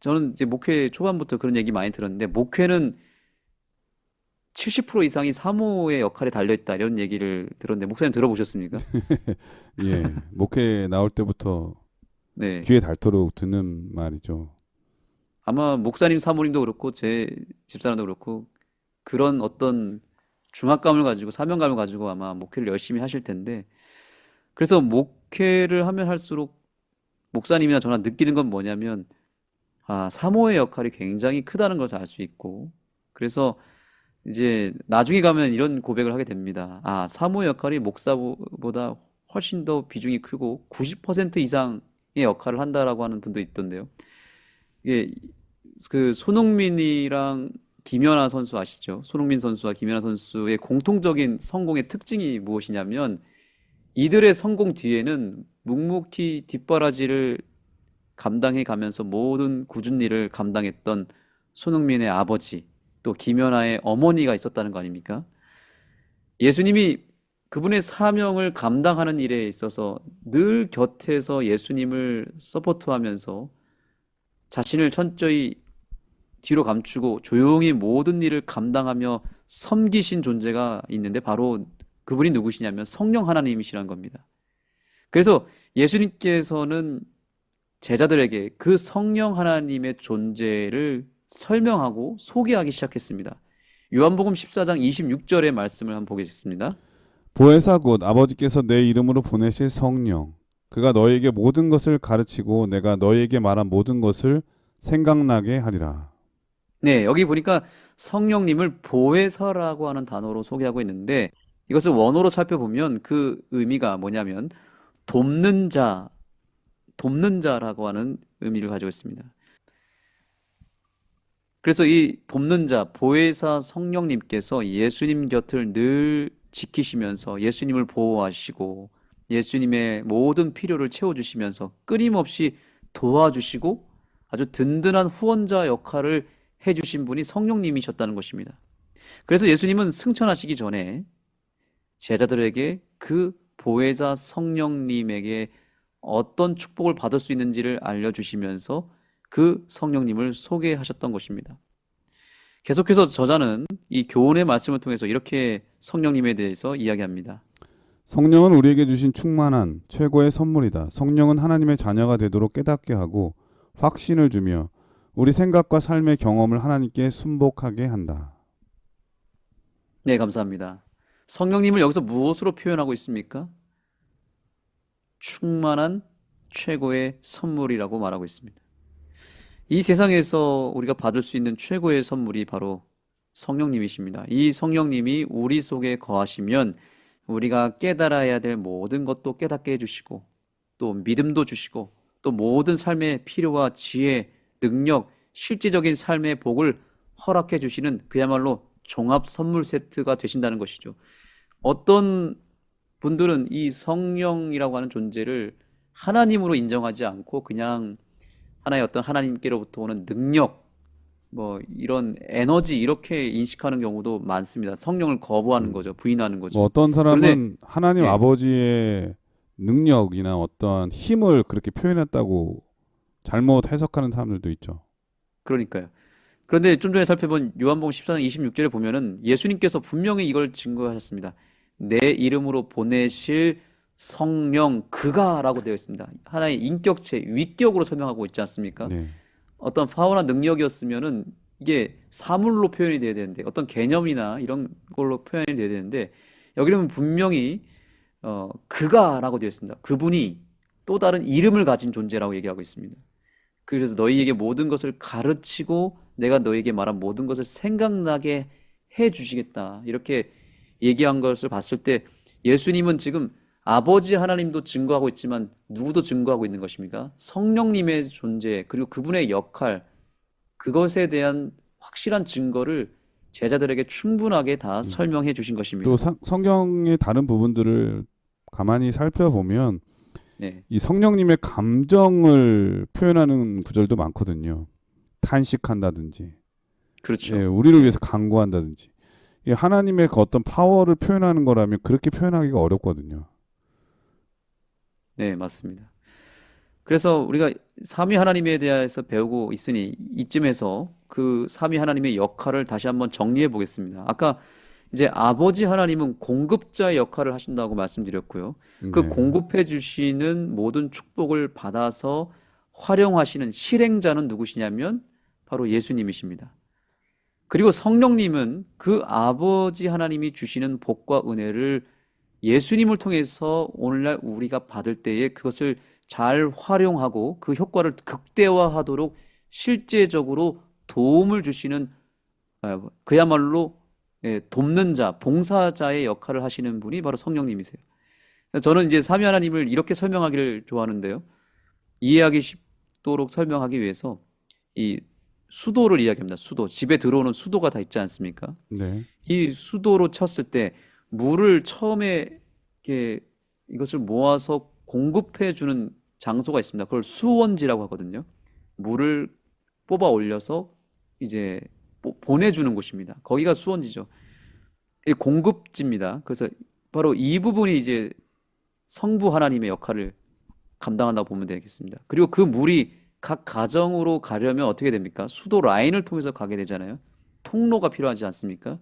저는 이제 목회 초반부터 그런 얘기 많이 들었는데 목회는 70% 이상이 사모의 역할에 달려있다 이런 얘기를 들었는데 목사님 들어보셨습니까? 예, 목회 나올 때부터 네. 귀에 닳도록 듣는 말이죠. 아마 목사님 사모님도 그렇고 제 집사람도 그렇고 그런 어떤 중압감을 가지고 사명감을 가지고 아마 목회를 열심히 하실 텐데 그래서 목회를 하면 할수록 목사님이나 저나 느끼는 건 뭐냐면 사모의 역할이 굉장히 크다는 걸 알 수 있고 그래서 이제 나중에 가면 이런 고백을 하게 됩니다. 아, 사모 역할이 목사보다 훨씬 더 비중이 크고 90% 이상의 역할을 한다라고 하는 분도 있던데요. 이게 그 손흥민이랑 김연아 선수 아시죠? 손흥민 선수와 김연아 선수의 공통적인 성공의 특징이 무엇이냐면 이들의 성공 뒤에는 묵묵히 뒷바라지를 감당해 가면서 모든 굳은 일을 감당했던 손흥민의 아버지, 또 김연아의 어머니가 있었다는 거 아닙니까? 예수님이 그분의 사명을 감당하는 일에 있어서 늘 곁에서 예수님을 서포트하면서 자신을 천저히 뒤로 감추고 조용히 모든 일을 감당하며 섬기신 존재가 있는데 바로 그분이 누구시냐면 성령 하나님이시라는 겁니다. 그래서 예수님께서는 제자들에게 그 성령 하나님의 존재를 설명하고 소개하기 시작했습니다. 요한복음 14장 26절의 말씀을 한번 보겠습니다. 보혜사 곧 아버지께서 내 이름으로 보내실 성령 그가 너희에게 모든 것을 가르치고 내가 너희에게 말한 모든 것을 생각나게 하리라. 네, 여기 보니까 성령님을 보혜사라고 하는 단어로 소개하고 있는데 이것을 원어로 살펴보면 그 의미가 뭐냐면 돕는 자, 돕는 자라고 하는 의미를 가지고 있습니다. 그래서 이 돕는 자, 보혜사 성령님께서 예수님 곁을 늘 지키시면서 예수님을 보호하시고 예수님의 모든 필요를 채워주시면서 끊임없이 도와주시고 아주 든든한 후원자 역할을 해주신 분이 성령님이셨다는 것입니다. 그래서 예수님은 승천하시기 전에 제자들에게 그 보혜사 성령님에게 어떤 축복을 받을 수 있는지를 알려주시면서 그 성령님을 소개하셨던 것입니다. 계속해서 저자는 이 교훈의 말씀을 통해서 이렇게 성령님에 대해서 이야기합니다. 성령은 우리에게 주신 충만한 최고의 선물이다. 성령은 하나님의 자녀가 되도록 깨닫게 하고 확신을 주며 우리 생각과 삶의 경험을 하나님께 순복하게 한다. 네, 감사합니다. 성령님을 여기서 무엇으로 표현하고 있습니까? 충만한 최고의 선물이라고 말하고 있습니다. 이 세상에서 우리가 받을 수 있는 최고의 선물이 바로 성령님이십니다. 이 성령님이 우리 속에 거하시면 우리가 깨달아야 될 모든 것도 깨닫게 해주시고 또 믿음도 주시고 또 모든 삶의 필요와 지혜, 능력, 실제적인 삶의 복을 허락해 주시는 그야말로 종합 선물 세트가 되신다는 것이죠. 어떤 분들은 이 성령이라고 하는 존재를 하나님으로 인정하지 않고 그냥 하나의 어떤 하나님께로부터 오는 능력, 뭐 이런 에너지 이렇게 인식하는 경우도 많습니다. 성령을 거부하는 거죠. 부인하는 거죠. 뭐 어떤 사람은 그런데 하나님 예. 아버지의 능력이나 어떤 힘을 그렇게 표현했다고 잘못 해석하는 사람들도 있죠. 그러니까요. 그런데 좀 전에 살펴본 요한복음 14장 26절에 보면은 예수님께서 분명히 이걸 증거하셨습니다. 내 이름으로 보내실 성령 그가라고 되어 있습니다. 하나의 인격체, 위격으로 설명하고 있지 않습니까? 네. 어떤 파워나 능력이었으면은 이게 사물로 표현이 돼야 되는데 어떤 개념이나 이런 걸로 표현이 돼야 되는데 여기는 분명히 그가라고 되어 있습니다. 그분이 또 다른 이름을 가진 존재라고 얘기하고 있습니다. 그래서 너희에게 모든 것을 가르치고 내가 너희에게 말한 모든 것을 생각나게 해 주시겠다. 이렇게 얘기한 것을 봤을 때 예수님은 지금 아버지 하나님도 증거하고 있지만 누구도 증거하고 있는 것입니까? 성령님의 존재 그리고 그분의 역할 그것에 대한 확실한 증거를 제자들에게 충분하게 다 설명해 주신 것입니다. 또 성경의 다른 부분들을 가만히 살펴보면 네, 이 성령님의 감정을 표현하는 구절도 많거든요. 탄식한다든지, 그렇죠. 예, 우리를 위해서 간구한다든지. 이 하나님의 그 어떤 파워를 표현하는 거라면 그렇게 표현하기가 어렵거든요. 네, 맞습니다. 그래서 우리가 삼위 하나님에 대해서 배우고 있으니 이쯤에서 그 삼위 하나님의 역할을 다시 한번 정리해 보겠습니다. 아까 이제 아버지 하나님은 공급자의 역할을 하신다고 말씀드렸고요. 그 네. 공급해 주시는 모든 축복을 받아서 활용하시는 실행자는 누구시냐면 바로 예수님이십니다. 그리고 성령님은 그 아버지 하나님이 주시는 복과 은혜를 예수님을 통해서 오늘날 우리가 받을 때에 그것을 잘 활용하고 그 효과를 극대화하도록 실제적으로 도움을 주시는 그야말로 돕는 자, 봉사자의 역할을 하시는 분이 바로 성령님이세요. 저는 이제 삼위 하나님을 이렇게 설명하기를 좋아하는데요. 이해하기 쉽도록 설명하기 위해서 이 수도를 이야기합니다. 수도. 집에 들어오는 수도가 다 있지 않습니까? 네. 이 수도로 쳤을 때 물을 처음에 이렇게 이것을 모아서 공급해 주는 장소가 있습니다. 그걸 수원지라고 하거든요. 물을 뽑아 올려서 이제 보내주는 곳입니다. 거기가 수원지죠. 이 공급지입니다. 그래서 바로 이 부분이 이제 성부 하나님의 역할을 감당한다고 보면 되겠습니다. 그리고 그 물이 각 가정으로 가려면 어떻게 됩니까? 수도 라인을 통해서 가게 되잖아요. 통로가 필요하지 않습니까?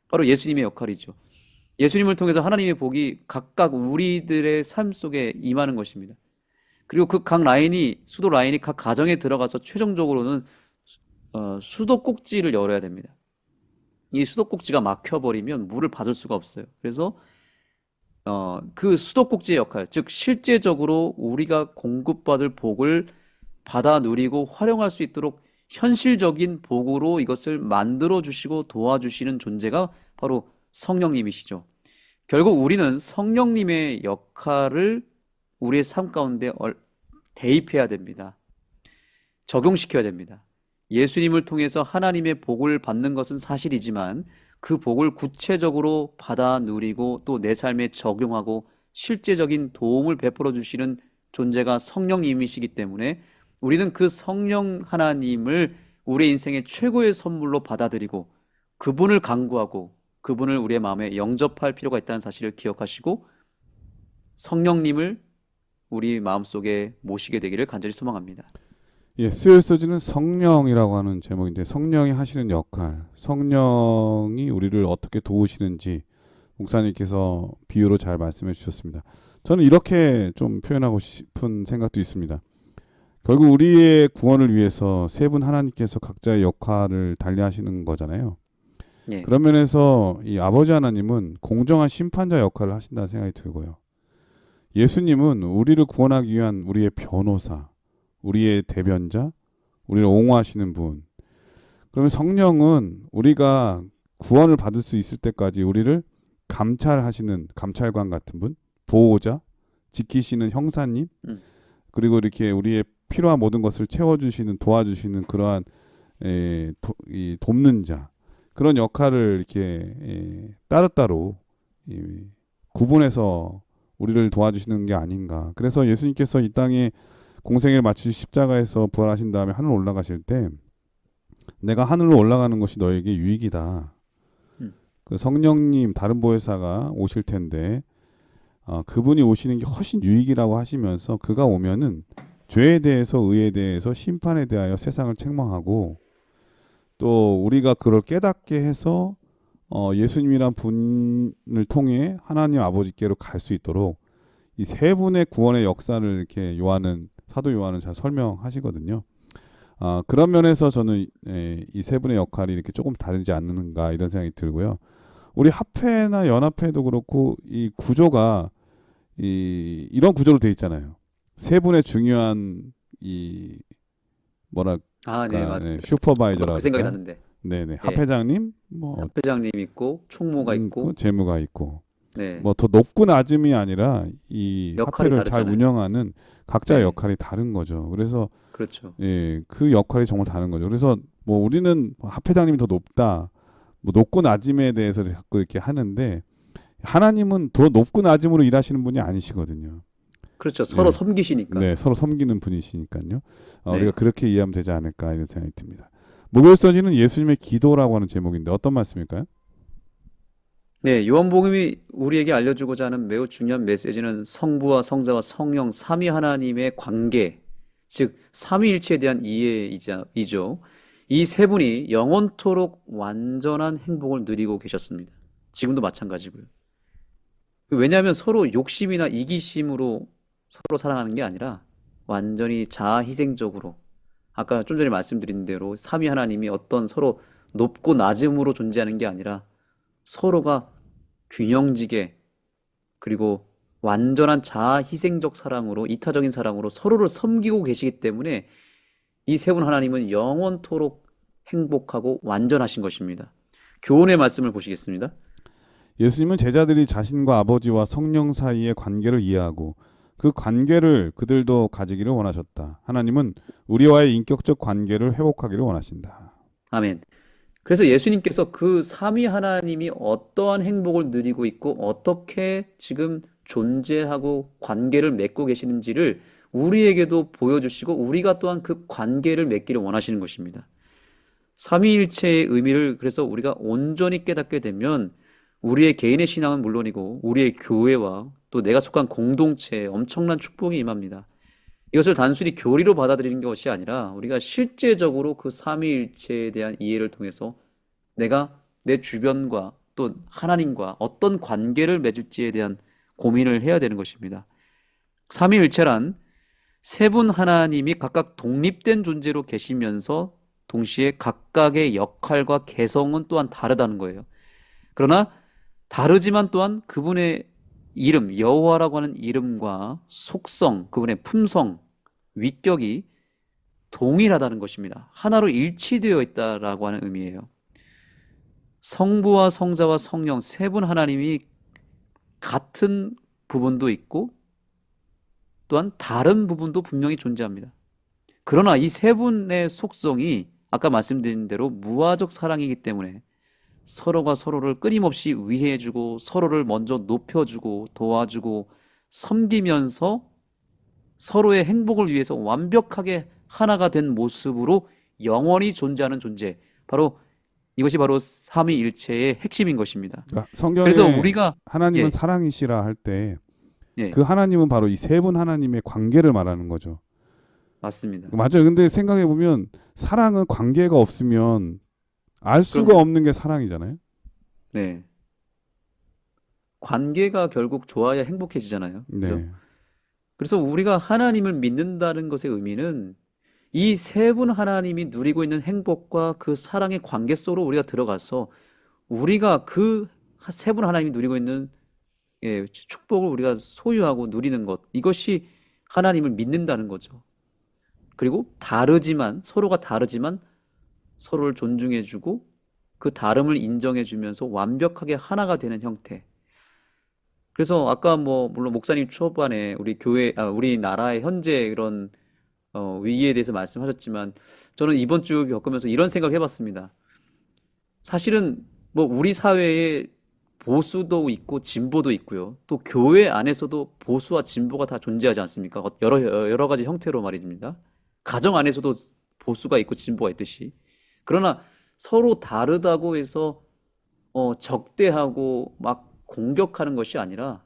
바로 예수님의 역할이죠. 예수님을 통해서 하나님의 복이 각각 우리들의 삶 속에 임하는 것입니다. 그리고 그 각 라인이, 수도 라인이 각 가정에 들어가서 최종적으로는 수도꼭지를 열어야 됩니다. 이 수도꼭지가 막혀버리면 물을 받을 수가 없어요. 그래서 그 수도꼭지의 역할, 즉 실제적으로 우리가 공급받을 복을 받아 누리고 활용할 수 있도록 현실적인 복으로 이것을 만들어 주시고 도와주시는 존재가 바로 성령님이시죠. 결국 우리는 성령님의 역할을 우리의 삶 가운데 대입해야 됩니다. 적용시켜야 됩니다. 예수님을 통해서 하나님의 복을 받는 것은 사실이지만 그 복을 구체적으로 받아 누리고 또 내 삶에 적용하고 실제적인 도움을 베풀어 주시는 존재가 성령님이시기 때문에 우리는 그 성령 하나님을 우리의 인생의 최고의 선물로 받아들이고 그분을 간구하고 그분을 우리의 마음에 영접할 필요가 있다는 사실을 기억하시고 성령님을 우리 마음속에 모시게 되기를 간절히 소망합니다. 예, 수요일 서지는 성령이라고 하는 제목인데 성령이 하시는 역할, 성령이 우리를 어떻게 도우시는지 목사님께서 비유로 잘 말씀해 주셨습니다. 저는 이렇게 좀 표현하고 싶은 생각도 있습니다. 결국 우리의 구원을 위해서 세 분 하나님께서 각자의 역할을 달리하시는 거잖아요. 예. 그런 면에서 이 아버지 하나님은 공정한 심판자 역할을 하신다는 생각이 들고요. 예수님은 우리를 구원하기 위한 우리의 변호사, 우리의 대변자, 우리를 옹호하시는 분. 그러면 성령은 우리가 구원을 받을 수 있을 때까지 우리를 감찰하시는 감찰관 같은 분, 보호자, 지키시는 형사님, 그리고 이렇게 우리의 필요한 모든 것을 채워주시는, 도와주시는 그러한 돕는 자, 그런 역할을 이렇게 따로따로 구분해서 우리를 도와주시는 게 아닌가. 그래서 예수님께서 이 땅에 공생애를 마치시 십자가에서 부활하신 다음에 하늘 올라가실 때 내가 하늘로 올라가는 것이 너에게 유익이다. 그 성령님 다른 보혜사가 오실 텐데 그분이 오시는 게 훨씬 유익이라고 하시면서 그가 오면은 죄에 대해서 의에 대해서 심판에 대하여 세상을 책망하고 또 우리가 그걸 깨닫게 해서 예수님이란 분을 통해 하나님 아버지께로 갈 수 있도록 이 세 분의 구원의 역사를 이렇게 사도 요한은 잘 설명하시거든요. 그런 면에서 저는 이 세 분의 역할이 이렇게 조금 다르지 않는가 이런 생각이 들고요. 우리 합회나 연합회도 그렇고 이 구조가 이런 구조로 돼 있잖아요. 세 분의 중요한 네, 맞아요. 슈퍼바이저라든가 그 생각이 났는데. 네네. 합회장님, 뭐 합회장님 있고 총무가 있고 재무가 있고, 네. 뭐 더 높고 낮음이 아니라 이 역할이 합회를 잘 다르잖아요. 운영하는 각자의 네. 역할이 다른 거죠. 그래서 그렇죠. 그 역할이 정말 다른 거죠. 그래서 뭐 우리는 합회장님이 더 높다, 뭐 높고 낮음에 대해서 자꾸 이렇게 하는데 하나님은 더 높고 낮음으로 일하시는 분이 아니시거든요. 그렇죠. 서로 네. 섬기시니까. 네, 서로 섬기는 분이시니까요. 네. 우리가 그렇게 이해하면 되지 않을까 이런 생각이 듭니다. 목요일 서지는 예수님의 기도라고 하는 제목인데 어떤 말씀일까요? 네, 요한복음이 우리에게 알려주고자 하는 매우 중요한 메시지는 성부와 성자와 성령 삼위 하나님의 관계, 즉 삼위일체에 대한 이해이죠. 이 세 분이 영원토록 완전한 행복을 누리고 계셨습니다. 지금도 마찬가지고요. 왜냐하면 서로 욕심이나 이기심으로 서로 사랑하는 게 아니라 완전히 자아희생적으로, 아까 좀 전에 말씀드린 대로 삼위 하나님이 어떤 서로 높고 낮음으로 존재하는 게 아니라 서로가 균형지게 그리고 완전한 자아희생적 사랑으로, 이타적인 사랑으로 서로를 섬기고 계시기 때문에 이 세 분 하나님은 영원토록 행복하고 완전하신 것입니다. 교훈의 말씀을 보시겠습니다. 예수님은 제자들이 자신과 아버지와 성령 사이의 관계를 이해하고 그 관계를 그들도 가지기를 원하셨다. 하나님은 우리와의 인격적 관계를 회복하기를 원하신다. 아멘. 그래서 예수님께서 그 삼위 하나님이 어떠한 행복을 누리고 있고 어떻게 지금 존재하고 관계를 맺고 계시는지를 우리에게도 보여주시고 우리가 또한 그 관계를 맺기를 원하시는 것입니다. 삼위일체의 의미를 그래서 우리가 온전히 깨닫게 되면 우리의 개인의 신앙은 물론이고 우리의 교회와 또 내가 속한 공동체에 엄청난 축복이 임합니다. 이것을 단순히 교리로 받아들이는 것이 아니라 우리가 실제적으로 그 삼위일체에 대한 이해를 통해서 내가 내 주변과 또 하나님과 어떤 관계를 맺을지에 대한 고민을 해야 되는 것입니다. 삼위일체란 세 분 하나님이 각각 독립된 존재로 계시면서 동시에 각각의 역할과 개성은 또한 다르다는 거예요. 그러나 다르지만 또한 그분의 이름, 여호와라고 하는 이름과 속성, 그분의 품성, 위격이 동일하다는 것입니다. 하나로 일치되어 있다라고 하는 의미예요. 성부와 성자와 성령 세 분 하나님이 같은 부분도 있고 또한 다른 부분도 분명히 존재합니다. 그러나 이 세 분의 속성이 아까 말씀드린 대로 무화적 사랑이기 때문에 서로가 서로를 끊임없이 위해주고 서로를 먼저 높여주고 도와주고 섬기면서 서로의 행복을 위해서 완벽하게 하나가 된 모습으로 영원히 존재하는 존재. 이것이 바로 삼위일체의 핵심인 것입니다. 그러니까 성경에 그래서 우리가 하나님은 예. 사랑이시라 할 때 그 예, 하나님은 바로 이 세 분 하나님의 관계를 말하는 거죠. 맞습니다. 맞아요. 근데 생각해 보면 사랑은 관계가 없으면 알 수가 그럼요. 없는 게 사랑이잖아요. 네. 관계가 결국 좋아야 행복해지잖아요. 그죠? 네. 그래서 우리가 하나님을 믿는다는 것의 의미는 이 세 분 하나님이 누리고 있는 행복과 그 사랑의 관계 속으로 우리가 들어가서 우리가 그 세 분 하나님이 누리고 있는 축복을 우리가 소유하고 누리는 것, 이것이 하나님을 믿는다는 거죠. 그리고 서로가 다르지만 서로를 존중해주고 그 다름을 인정해주면서 완벽하게 하나가 되는 형태. 그래서 아까 물론 목사님 초반에 우리 나라의 현재 그런 위기에 대해서 말씀하셨지만 저는 이번 주 겪으면서 이런 생각을 해봤습니다. 사실은 우리 사회에 보수도 있고 진보도 있고요. 또 교회 안에서도 보수와 진보가 다 존재하지 않습니까? 여러 가지 형태로 말입니다. 가정 안에서도 보수가 있고 진보가 있듯이. 그러나 서로 다르다고 해서 적대하고 막 공격하는 것이 아니라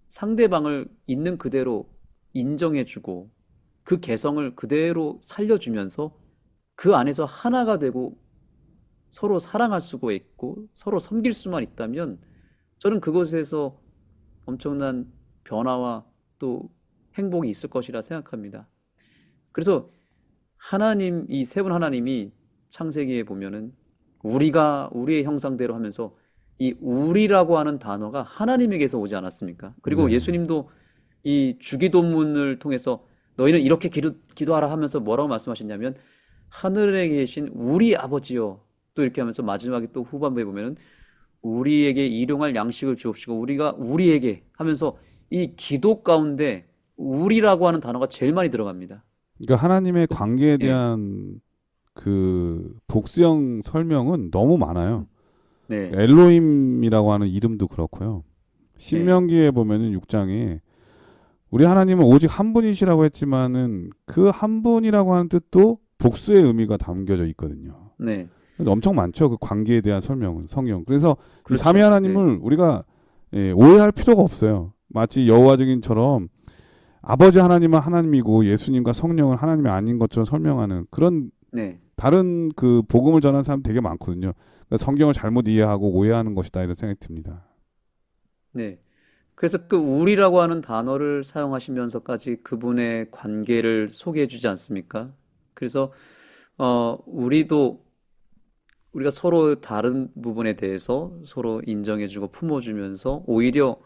상대방을 있는 그대로 인정해주고 그 개성을 그대로 살려주면서 그 안에서 하나가 되고 서로 사랑할 수가 있고 서로 섬길 수만 있다면 저는 그곳에서 엄청난 변화와 또 행복이 있을 것이라 생각합니다. 그래서 이 세 분 하나님이 창세기에 보면은 우리의 형상대로 하면서 이 우리라고 하는 단어가 하나님에게서 오지 않았습니까? 그리고 네. 예수님도 이 주기도문을 통해서 너희는 이렇게 기도하라 하면서 뭐라고 말씀하셨냐면 하늘에 계신 우리 아버지여, 또 이렇게 하면서 마지막에 또 후반부에 보면은 우리에게 일용할 양식을 주옵시고 우리가 우리에게 하면서 이 기도 가운데 우리라고 하는 단어가 제일 많이 들어갑니다. 그러니까 하나님의 관계에 예. 대한 그 복수형 설명은 너무 많아요. 네, 엘로힘이라고 하는 이름도 그렇고요. 신명기에 보면은 6장에 우리 하나님은 오직 한 분이시라고 했지만은 그 한 분이라고 하는 뜻도 복수의 의미가 담겨져 있거든요. 네, 그래서 엄청 많죠. 그 관계에 대한 설명은 성경. 그래서 이 그렇죠. 삼위 하나님을 우리가 오해할 필요가 없어요. 마치 여호와 증인처럼 아버지 하나님은 하나님이고 예수님과 성령은 하나님이 아닌 것처럼 설명하는 그런 네, 다른 그 복음을 전하는 사람 되게 많거든요. 그러니까 성경을 잘못 이해하고 오해하는 것이다 이런 생각이 듭니다. 네. 그래서 그 우리라고 하는 단어를 사용하시면서까지 그분의 관계를 소개해 주지 않습니까? 그래서 우리가 서로 다른 부분에 대해서 서로 인정해주고 품어주면서 오히려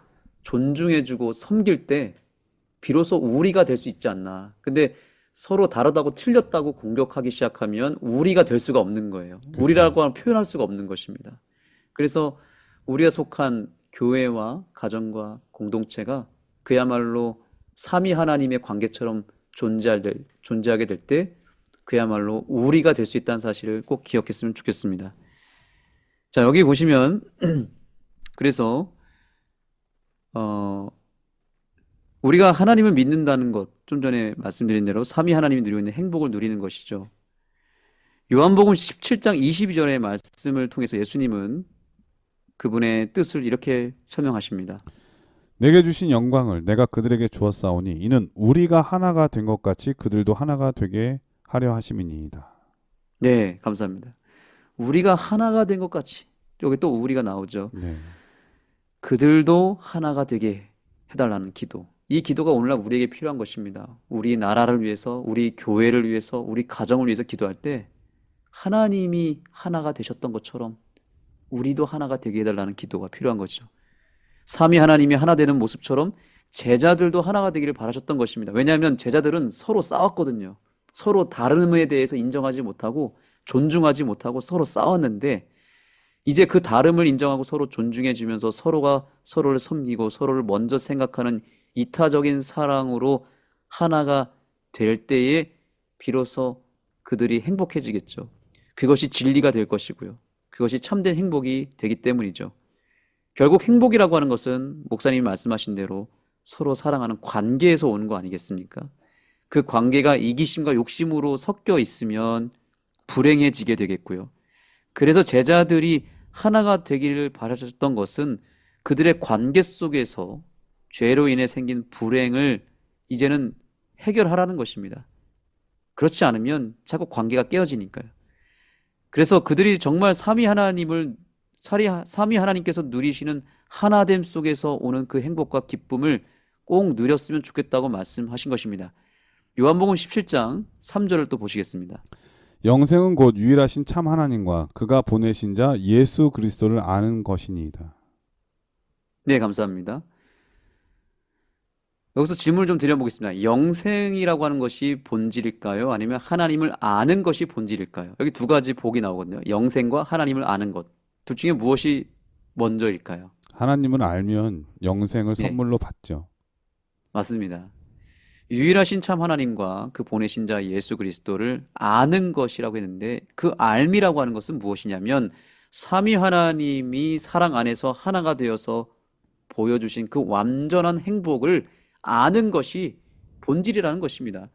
존중해주고 섬길 때 비로소 우리가 될 수 있지 않나. 근데 서로 다르다고 틀렸다고 공격하기 시작하면 우리가 될 수가 없는 거예요. 그렇죠. 우리라고 표현할 수가 없는 것입니다. 그래서 우리가 속한 교회와 가정과 공동체가 그야말로 삼위 하나님의 관계처럼 존재하게 될 때 그야말로 우리가 될 수 있다는 사실을 꼭 기억했으면 좋겠습니다. 자, 여기 보시면 그래서 우리가 하나님을 믿는다는 것, 좀 전에 말씀드린 대로 삼위 하나님이 누리고 있는 행복을 누리는 것이죠. 요한복음 17장 22절의 말씀을 통해서 예수님은 그분의 뜻을 이렇게 설명하십니다. 내게 주신 영광을 내가 그들에게 주었사오니 이는 우리가 하나가 된 것 같이 그들도 하나가 되게 하려 하심이니이다. 네, 감사합니다. 우리가 하나가 된 것 같이, 여기 또 우리가 나오죠. 네. 그들도 하나가 되게 해달라는 기도. 이 기도가 오늘날 우리에게 필요한 것입니다. 우리 나라를 위해서, 우리 교회를 위해서, 우리 가정을 위해서 기도할 때 하나님이 하나가 되셨던 것처럼 우리도 하나가 되게 해달라는 기도가 필요한 거죠. 삼위 하나님이 하나 되는 모습처럼 제자들도 하나가 되기를 바라셨던 것입니다. 왜냐하면 제자들은 서로 싸웠거든요. 서로 다름에 대해서 인정하지 못하고 존중하지 못하고 서로 싸웠는데 이제 그 다름을 인정하고 서로 존중해 주면서 서로가 서로를 섬기고 서로를 먼저 생각하는 이타적인 사랑으로 하나가 될 때에 비로소 그들이 행복해지겠죠. 그것이 진리가 될 것이고요. 그것이 참된 행복이 되기 때문이죠. 결국 행복이라고 하는 것은 목사님이 말씀하신 대로 서로 사랑하는 관계에서 오는 거 아니겠습니까? 그 관계가 이기심과 욕심으로 섞여 있으면 불행해지게 되겠고요. 그래서 제자들이 하나가 되기를 바라셨던 것은 그들의 관계 속에서 죄로 인해 생긴 불행을 이제는 해결하라는 것입니다. 그렇지 않으면 자꾸 관계가 깨어지니까요. 그래서 그들이 정말 삼위 하나님께서 누리시는 하나됨 속에서 오는 그 행복과 기쁨을 꼭 누렸으면 좋겠다고 말씀하신 것입니다. 요한복음 17장 3절을 또 보시겠습니다. 영생은 곧 유일하신 참 하나님과 그가 보내신 자 예수 그리스도를 아는 것이니이다. 네, 감사합니다. 여기서 질문을 좀 드려보겠습니다. 영생이라고 하는 것이 본질일까요? 아니면 하나님을 아는 것이 본질일까요? 여기 두 가지 복이 나오거든요. 영생과 하나님을 아는 것. 둘 중에 무엇이 먼저일까요? 하나님을 알면 영생을 네. 선물로 받죠. 맞습니다. 유일하신 참 하나님과 그 보내신 자 예수 그리스도를 아는 것이라고 했는데 그 알미라고 하는 것은 무엇이냐면 삼위 하나님이 사랑 안에서 하나가 되어서 보여주신 그 완전한 행복을 아는 것이 본질이라는 것입니다.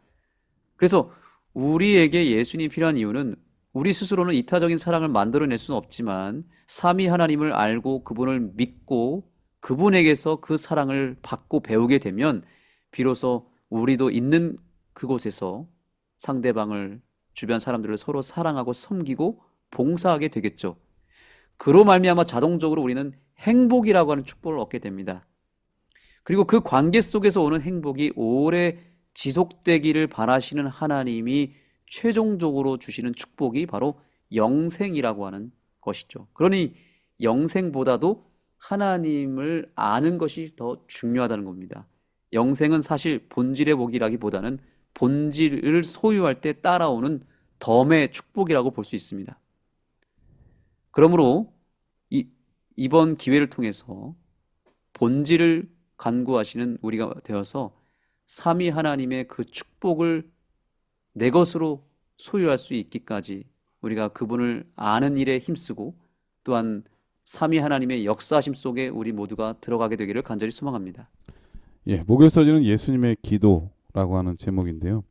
그래서 우리에게 예수님이 필요한 이유는 우리 스스로는 이타적인 사랑을 만들어낼 수는 없지만 삼위 하나님을 알고 그분을 믿고 그분에게서 그 사랑을 받고 배우게 되면 비로소 우리도 있는 그곳에서 상대방을 주변 사람들을 서로 사랑하고 섬기고 봉사하게 되겠죠. 그로 말미암아 자동적으로 우리는 행복이라고 하는 축복을 얻게 됩니다. 그리고 그 관계 속에서 오는 행복이 오래 지속되기를 바라시는 하나님이 최종적으로 주시는 축복이 바로 영생이라고 하는 것이죠. 그러니 영생보다도 하나님을 아는 것이 더 중요하다는 겁니다. 영생은 사실 본질의 복이라기보다는 본질을 소유할 때 따라오는 덤의 축복이라고 볼 수 있습니다. 그러므로 이번 기회를 통해서 본질을 간구하시는 우리가 되어서 삼위 하나님의 그 축복을 내 것으로 소유할 수 있기까지 우리가 그분을 아는 일에 힘쓰고 또한 삼위 하나님의 역사하심 속에 우리 모두가 들어가게 되기를 간절히 소망합니다. 예, 목요일 서지는 예수님의 기도라고 하는 제목인데요.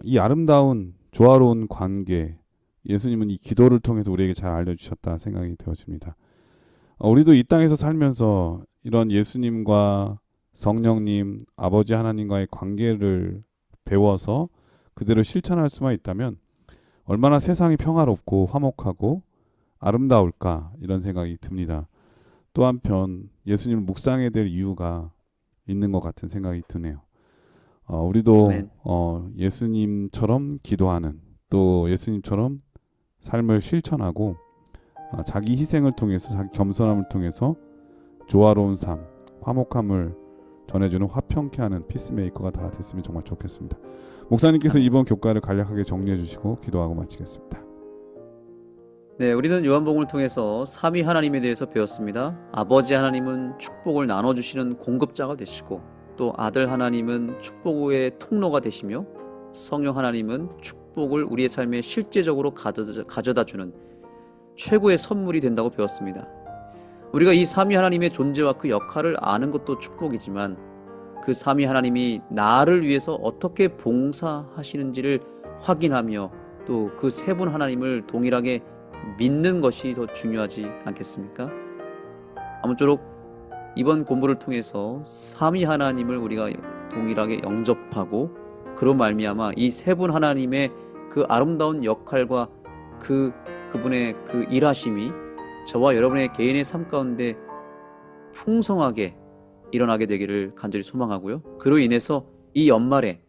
이 아름다운 조화로운 관계, 예수님은 이 기도를 통해서 우리에게 잘 알려주셨다 생각이 되어집니다. 우리도 이 땅에서 살면서 이런 예수님과 성령님, 아버지 하나님과의 관계를 배워서 그대로 실천할 수만 있다면 얼마나 세상이 평화롭고 화목하고 아름다울까 이런 생각이 듭니다. 또 한편 예수님을 묵상해야 될 이유가 있는 것 같은 생각이 드네요. 우리도 아멘. 예수님처럼 기도하는 또 예수님처럼 삶을 실천하고 자기 희생을 통해서 자기 겸손함을 통해서 조화로운 삶, 화목함을 전해주는 화평케 하는 피스메이커가 다 됐으면 정말 좋겠습니다. 목사님께서 이번 교과를 간략하게 정리해 주시고 기도하고 마치겠습니다. 네, 우리는 요한복음을 통해서 삼위 하나님에 대해서 배웠습니다. 아버지 하나님은 축복을 나눠주시는 공급자가 되시고, 또 아들 하나님은 축복의 통로가 되시며, 성령 하나님은 축복을 우리의 삶에 실제적으로 가져다 주는 최고의 선물이 된다고 배웠습니다. 우리가 이 삼위 하나님의 존재와 그 역할을 아는 것도 축복이지만, 그 삼위 하나님이 나를 위해서 어떻게 봉사하시는지를 확인하며 또 그 세 분 하나님을 동일하게 믿는 것이 더 중요하지 않겠습니까? 아무쪼록 이번 공부를 통해서 삼위 하나님을 우리가 동일하게 영접하고, 그로 말미암아 이 세 분 하나님의 그 아름다운 역할과 그분의 그 일하심이 저와 여러분의 개인의 삶 가운데 풍성하게 일어나게 되기를 간절히 소망하고요. 그로 인해서 이 연말에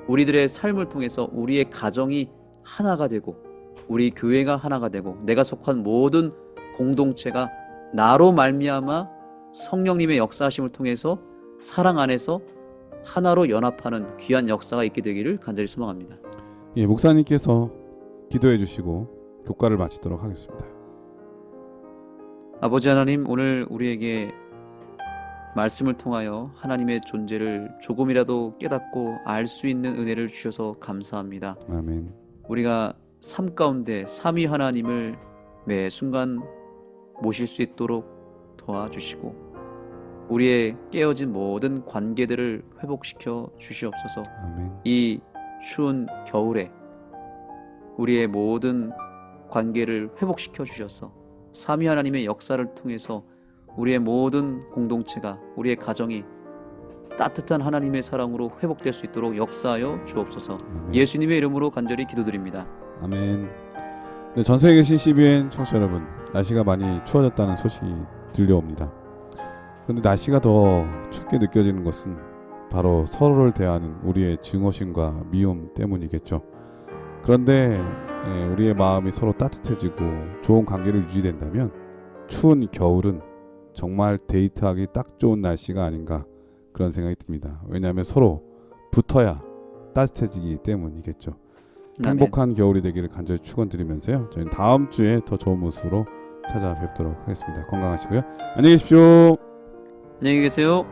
우리들의 삶을 통해서 우리의 가정이 하나가 되고, 우리 교회가 하나가 되고, 내가 속한 모든 공동체가 나로 말미암아 성령님의 역사하심을 통해서 사랑 안에서 하나로 연합하는 귀한 역사가 있게 되기를 간절히 소망합니다. 예, 목사님께서 기도해 주시고 교과를 마치도록 하겠습니다. 아버지 하나님, 오늘 우리에게 말씀을 통하여 하나님의 존재를 조금이라도 깨닫고 알 수 있는 은혜를 주셔서 감사합니다. 아멘. 우리가 삶 가운데 삼위 하나님을 매 순간 모실 수 있도록 도와주시고, 우리의 깨어진 모든 관계들을 회복시켜 주시옵소서. 아멘. 이 추운 겨울에 우리의 모든 관계를 회복시켜 주셔서 삼위 하나님의 역사를 통해서 우리의 모든 공동체가, 우리의 가정이 따뜻한 하나님의 사랑으로 회복될 수 있도록 역사하여 주옵소서. 아멘. 예수님의 이름으로 간절히 기도드립니다. 아멘. 네, 전 세계에 계신 CBN 청취자 여러분, 날씨가 많이 추워졌다는 소식이 들려옵니다. 그런데 날씨가 더 춥게 느껴지는 것은 바로 서로를 대하는 우리의 증오심과 미움 때문이겠죠. 그런데 우리의 마음이 서로 따뜻해지고 좋은 관계를 유지된다면 추운 겨울은 정말 데이트하기 딱 좋은 날씨가 아닌가, 그런 생각이 듭니다. 왜냐하면 서로 붙어야 따뜻해지기 때문이겠죠. 행복한 겨울이 되기를 간절히 축원드리면서요, 저희는 다음 주에 더 좋은 모습으로 찾아뵙도록 하겠습니다. 건강하시고요. 안녕히 계십시오. 안녕히 계세요.